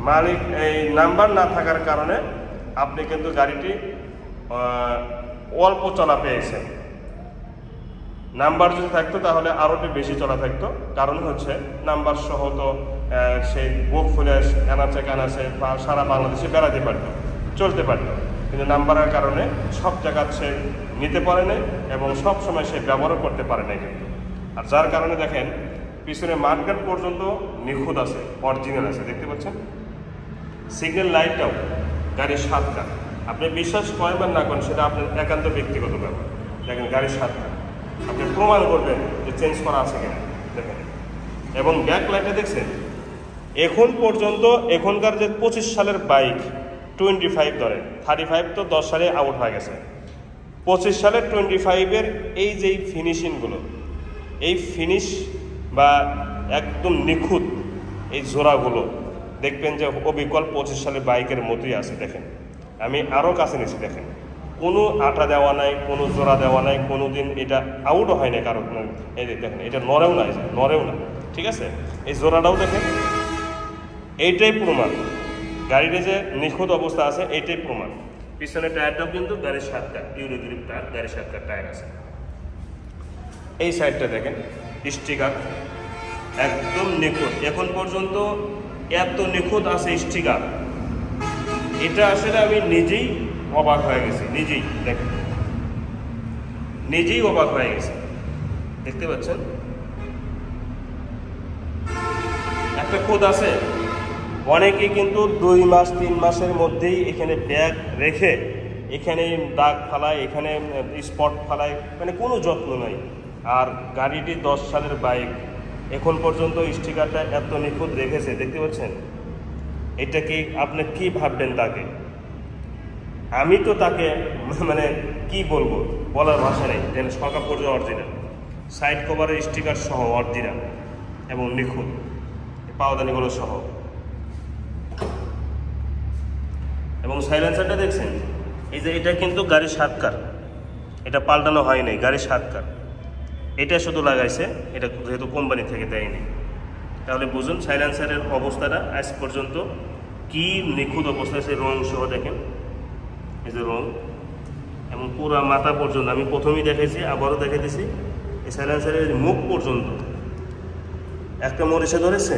Speaker 1: মালিক এই নাম্বার না থাকার কারণে আপনি কিন্তু গাড়িটি অল্প চলা পেয়েছেন। নাম্বার যদি থাকতো তাহলে আরও বেশি চলা থাকতো। কারণ হচ্ছে নাম্বার সহ তো সেই বুক ফুলে আনাচে কানাচে বা সারা বাংলাদেশে বেড়াতে পারতো, চলতে পারতো। কিন্তু নাম্বারের কারণে সব জায়গা সে নিতে পারে নাই এবং সব সময় সে ব্যবহারও করতে পারে নাই কিন্তু। আর যার কারণে দেখেন পিছনে মাঠগার্ড পর্যন্ত নিখুঁত আছে, অরিজিনাল আছে, দেখতে পাচ্ছেন। সিগন্যাল লাইটটাও গাড়ির 7 কাপ। আপনি বিশ্বাস করেন বা না করেন সেটা আপনার একান্ত ব্যক্তিগত ব্যাপার। দেখেন গাড়ির 7 কাপ, আপনি প্রমাণ করবেন যে চেঞ্জ করা আছে কিনা। দেখেন এবং ব্যাক লাইটটা দেখছেন, এখন পর্যন্ত এখনকার যে 25 সালের বাইক 25 ধরে 35 তো 10 সালে আউট হয়ে গেছে। 25 সালের 25-এর এই যে ফিনিশিংগুলো, এই ফিনিশ বা একদম নিখুঁত এই জোড়াগুলো দেখবেন যে অবিকল 25 সালের বাইকের মতোই আছে। দেখেন আমি আরও কাছে নিয়েছি, দেখেন কোনো আটা দেওয়া নাই, কোনো জোড়া দেওয়া নাই, কোনো দিন এটা আউটও হয় না কারো। এই যে দেখেন এটা নড়েও না, ঠিক আছে। এই জোড়াটাও দেখেন, এইটাই প্রমাণ গাড়িতে যে নিখুঁত অবস্থা আছে, এইটাই প্রমাণ। পিছনের টায়ারটাও কিন্তু গাড়ির 7 কাপ, ইউরো গ্রিপ টায়ার, গাড়ির 7 কাপ টায়ার আছে। এই সাইডটা দেখেন স্টিকার একদম নিখুঁত, এখন পর্যন্ত এত নিখুঁত আছে স্টিকার, এটা আসলে আমি নিজেই অবাক হয়ে গেছি। দেখেন নিজেই অবাক হয়ে গেছি। দেখতে পাচ্ছেন একটা খোদ আছে। অনেকেই কিন্তু 2 মাস 3 মাসের মধ্যেই এখানে ব্যাগ রেখে এখানে দাগ ফালায়, এখানে স্পট ফালায়, মানে কোনো যত্ন নাই। আর গাড়িটি 10 সালের বাইক, এখন পর্যন্ত স্টিকারটা এত নিখুঁত রেখেছে, দেখতে পাচ্ছেন। এটা কি আপনি কি ভাববেন তাকে? আমি তো তাকে মানে কি বলবো, বলার ভাষা নেই। যেন সকাল পর্যন্ত অরিজিনাল, সাইড কভারের স্টিকার সহ অরিজিনাল এবং নিখুঁত, পাওদানিগুলো সহ। এবং সাইলেন্সারটা দেখছেন, এই যে এটা কিন্তু গাড়ির সাতকার, এটা পাল্টানো হয় নাই, গাড়ির সাতকার, এটা শুধু লাগাইছে, এটা যেহেতু কোম্পানি থেকে দেয়নি। তাহলে বুঝুন সাইলেন্সারের অবস্থাটা আজ পর্যন্ত কি নিখুঁত অবস্থা আছে। রং সহ দেখেন, এই যে রং এবং পুরো মাথা পর্যন্ত, আমি প্রথমেই দেখেছি আবারও দেখাইতেছি, এই সাইলেন্সারের মুখ পর্যন্ত একটা মরিচে ধরেছে।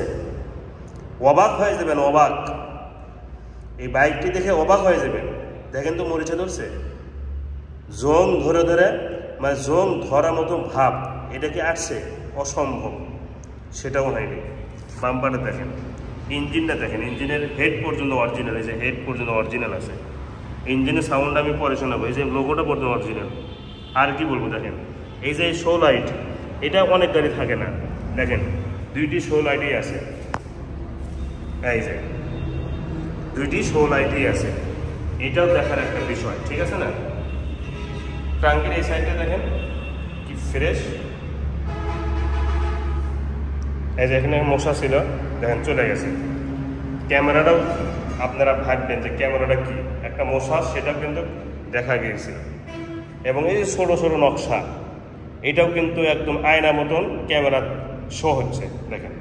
Speaker 1: অবাক হয়ে যাবেন, অবাক, এই বাইকটি দেখে অবাক হয়ে যাবেন। দেখেন তো মরিচে ধরছে, জং ধরে ধরে, মানে জং ধরার মতো ভাব, এটা কি আসছে? অসম্ভব, সেটাও হয়নি। বাম্পারটা দেখেন, ইঞ্জিনটা দেখেন, ইঞ্জিনের হেড পর্যন্ত অরিজিনাল, এই যে হেড পর্যন্ত অরিজিনাল আছে। ইঞ্জিনের সাউন্ড আমি পরে শোনাবো, এই যে লোগোটা পর্যন্ত অরিজিনাল। আর কি বলবো দেখেন, এই যে শো লাইট, এটা অনেক গাড়ি থাকে না, দেখেন দুইটি শো লাইটই আছে, এই যে দুইটি শো লাইটই আছে, এটাও দেখার একটা বিষয়, ঠিক আছে না? ট্রাঙ্কের এই সাইডটা দেখেন কি ফ্রেশ, এই যে এখানে মশা ছিল, দেখেন চলে গেছে। ক্যামেরাটাও আপনারা ভাববেন যে ক্যামেরাটা কি, একটা মশা, সেটা কিন্তু দেখা গিয়েছিল। এবং এই যে ছোটো ছোটো নকশা, এটাও কিন্তু একদম আয়না মতন ক্যামেরা শো হচ্ছে, দেখেন।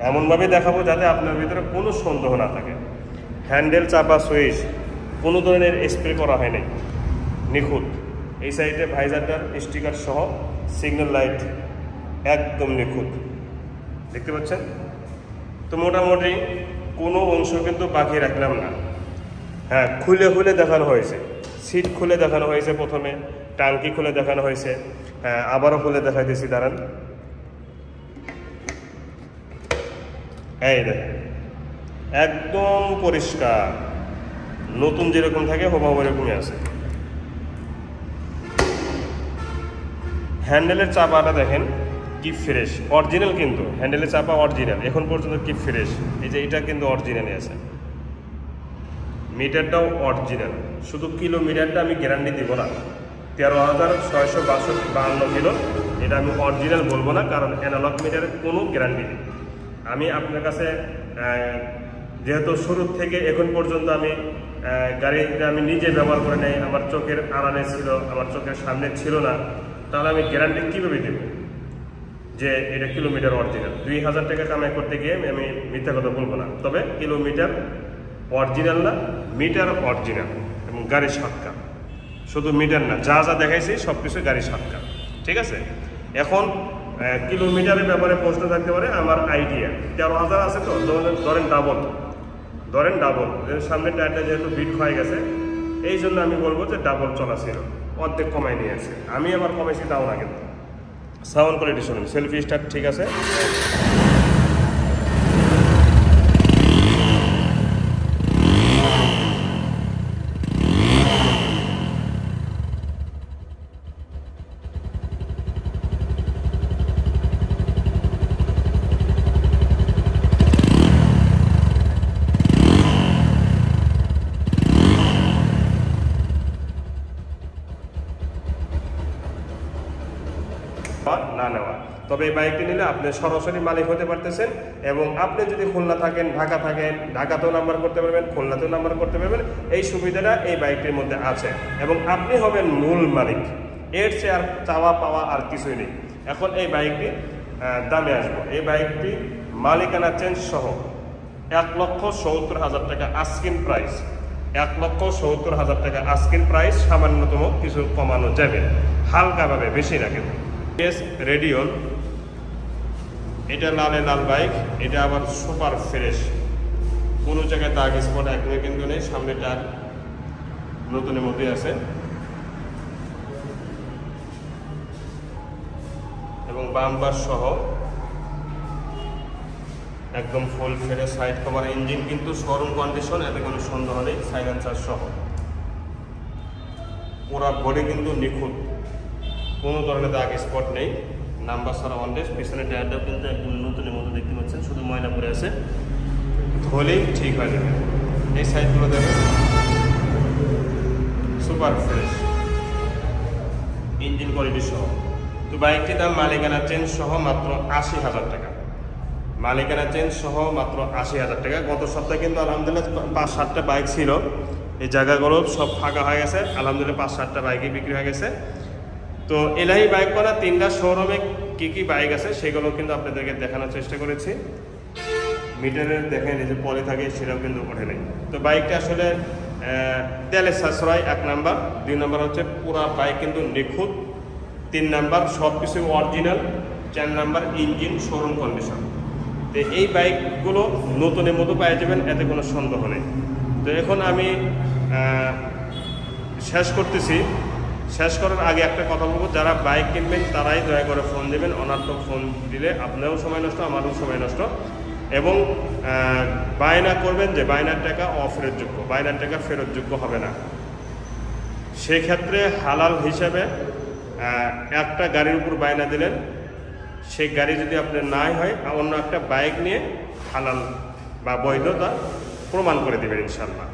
Speaker 1: এমনভাবে দেখাবো যাতে আপনার ভিতরে কোনো সন্দেহ না থাকে। হ্যান্ডেল, চাপা, সুইচ কোনো ধরনের স্প্রে করা হয়নি, নিখুঁত। এই সাইডে ভাইজারটার স্টিকার সহ সিগন্যাল লাইট একদম নিখুঁত, দেখতে পাচ্ছেন তো। মোটামুটি কোনো অংশ কিন্তু বাকি রাখলাম না। হ্যাঁ, খুলে খুলে দেখানো হয়েছে, সিট খুলে দেখানো হয়েছে, প্রথমে টাঙ্কি খুলে দেখানো হয়েছে, হ্যাঁ আবারও খুলে দেখাইতেছি, দাঁড়ান। এই দেখেন একদম পরিষ্কার, নতুন যেরকম থাকে হুবহু এরকমই আছে। হ্যান্ডেলের চাপাটা দেখেন কি ফ্রেশ, অরিজিনাল, কিন্তু হ্যান্ডেলের চাপা অরিজিনাল, এখন পর্যন্ত কি ফ্রেশ। এই যে এটা কিন্তু অরিজিনালই আছে, মিটারটাও অরিজিনাল। শুধু কিলোমিটারটা আমি গ্যারান্টি দিব না, 13,652 কিলো, এটা আমি অরিজিনাল বলবো না, কারণ অ্যানালগ মিটারের কোনো গ্যারান্টি নেই। আমি আপনার কাছে যেহেতু শুরু থেকে এখন পর্যন্ত আমি গাড়িটা আমি নিজে ব্যবহার করে নেই, আমার চোখের আড়ালে ছিল, আমার চোখের সামনে ছিল না, তাহলে আমি গ্যারান্টি কীভাবে দেব যে এটা কিলোমিটার অরিজিনাল? 2,000 টাকা কামাই করতে গিয়ে আমি মিথ্যা কথা বলবো না। তবে কিলোমিটার অরিজিনাল না, মিটার অরিজিনাল এবং গাড়ির সাতকা, শুধু মিটার না, যা যা দেখাইছি সব কিছু গাড়ির সাতকা, ঠিক আছে? এখন কিলোমিটারের ব্যাপারে প্রশ্ন থাকতে পারে, আমার আইডিয়া 13,000 আছে তো, ধরেন ডাবল, সামনের টায়ারটা যেহেতু বিট হয়ে গেছে, এই জন্য আমি বলবো যে ডাবল চলা ছিল, অর্ধেক কমাই নিয়ে আসে। আমি আবার কমাইছি তাও না, কিন্তু সাউন্ড কোয়ালিটি শুনুন, সেলফি স্টার্ট ঠিক আছে। না নেওয়া, তবে এই বাইকটি নিলে আপনি সরাসরি মালিক হতে পারতেছেন। এবং আপনি যদি খুলনা থাকেন, ঢাকা থাকেন, ঢাকাতেও নাম্বার করতে পারবেন, খুলনাতেও নাম্বার করতে পারবেন, এই সুবিধাটা এই বাইকটির মধ্যে আছে। এবং আপনি হবেন মূল মালিক, এর চেয়ে আর চাওয়া পাওয়া আর কিছুই নেই। এখন এই বাইকটি দামে আসবো, এই বাইকটি মালিকানা চেঞ্জ সহ 1,70,000 টাকা আস্কিং প্রাইস, 1,70,000 টাকা আস্কিং প্রাইস। সামান্যতম কিছু কমানো যাবে হালকাভাবে, বেশি না কিন্তু। রেডিয়ন, এটা লালে লাল বাইক, এটা আবার সুপার ফ্রেশ, কোনো জায়গায় দাগ স্পট একদমই কিন্তু নেই, সামনে টায়ার নতুনের মধ্যে আছে এবং বাম্পার সহ একদম full fresh, side cover, engine কিন্তু শোরুম কন্ডিশন, এতে কোনো সন্দেহ নেই, সাইলেন্সার সহ পুরা বডি কিন্তু নিখুঁত, কোনো ধরনের দাগ স্পট নেই, নাম্বার ছাড়া ওয়ানডেস। পিছনে টায়ারটাও কিন্তু একদম নতুনের মতো দেখতে পাচ্ছেন, শুধু ময়লা পড়ে আছে, ধুলেই ঠিক হয়ে যাবে। এই সাইডগুলো দেখেন সুপার ফ্রেশ, ইঞ্জিন কোয়ালিটি সহ। তো বাইকটির দাম মালিকানা চেঞ্জ সহ মাত্র 80,000 টাকা, মালিকানা চেঞ্জ সহ মাত্র ৮০,০০০ টাকা। গত সপ্তাহে কিন্তু আলহামদুলিল্লাহ ৫-৭টা বাইক ছিল, এই জায়গাগুলো সব ফাঁকা হয়ে গেছে, আলহামদুলিল্লাহ 5-7টা বাইকই বিক্রি হয়ে গেছে। তো এলাহি বাইক করা 3টা শোরুমে কী কী বাইক আছে সেগুলো কিন্তু আপনাদেরকে দেখানোর চেষ্টা করেছি। মিটারের দেখেন এই যে পরে থাকে সেটাও কিন্তু ওঠে নেই। তো বাইকটা আসলে তেলের সাশ্রয় 1 নাম্বার, 2 নাম্বার হচ্ছে পুরা বাইক কিন্তু নিখুঁত, 3 নাম্বার সব কিছু original, 4 number engine showroom condition. তো এই বাইকগুলো নতুনের মতো পেয়ে যাবেন, এতে কোনো সন্দেহ নেই। তো এখন আমি শেষ করতেছি। শেষ করার আগে একটা কথা বলবো, যারা বাইক কিনবেন তারাই দয়া করে ফোন দেবেন। অনার্থক ফোন দিলে আপনারও সময় নষ্ট, আমারও সময় নষ্ট। এবং বায়না করবেন যে বায়নার টাকা অফেরতযোগ্য, বায়নার টাকা ফেরতযোগ্য হবে না। সেক্ষেত্রে হালাল হিসাবে একটা গাড়ির উপর বায়না দিলেন, সেই গাড়ি যদি আপনার নাই হয় অন্য একটা বাইক নিয়ে হালাল বা বৈধতা প্রমাণ করে দেবেন ইনশাল্লাহ।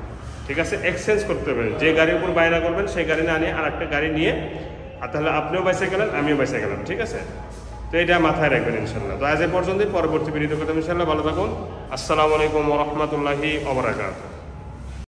Speaker 1: ঠিক আছে, এক্সচেঞ্জ করতে পারবেন। যে গাড়ির উপর বায়না করবেন সেই গাড়ি না নিয়ে আর একটা গাড়ি নিয়ে, আর তাহলে আপনিও বেঁচে গেলেন, আমিও বেঁচে গেলাম। ঠিক আছে, তো এটা মাথায় রাখবেন ইনশাল্লাহ। তো আজ এ পর্যন্তই, পরবর্তী ভিডিওতে কথা ইনশাল্লাহ। ভালো থাকুন। আসসালামু আলাইকুম ওয়া রাহমাতুল্লাহি ওয়া বারাকাতুহু।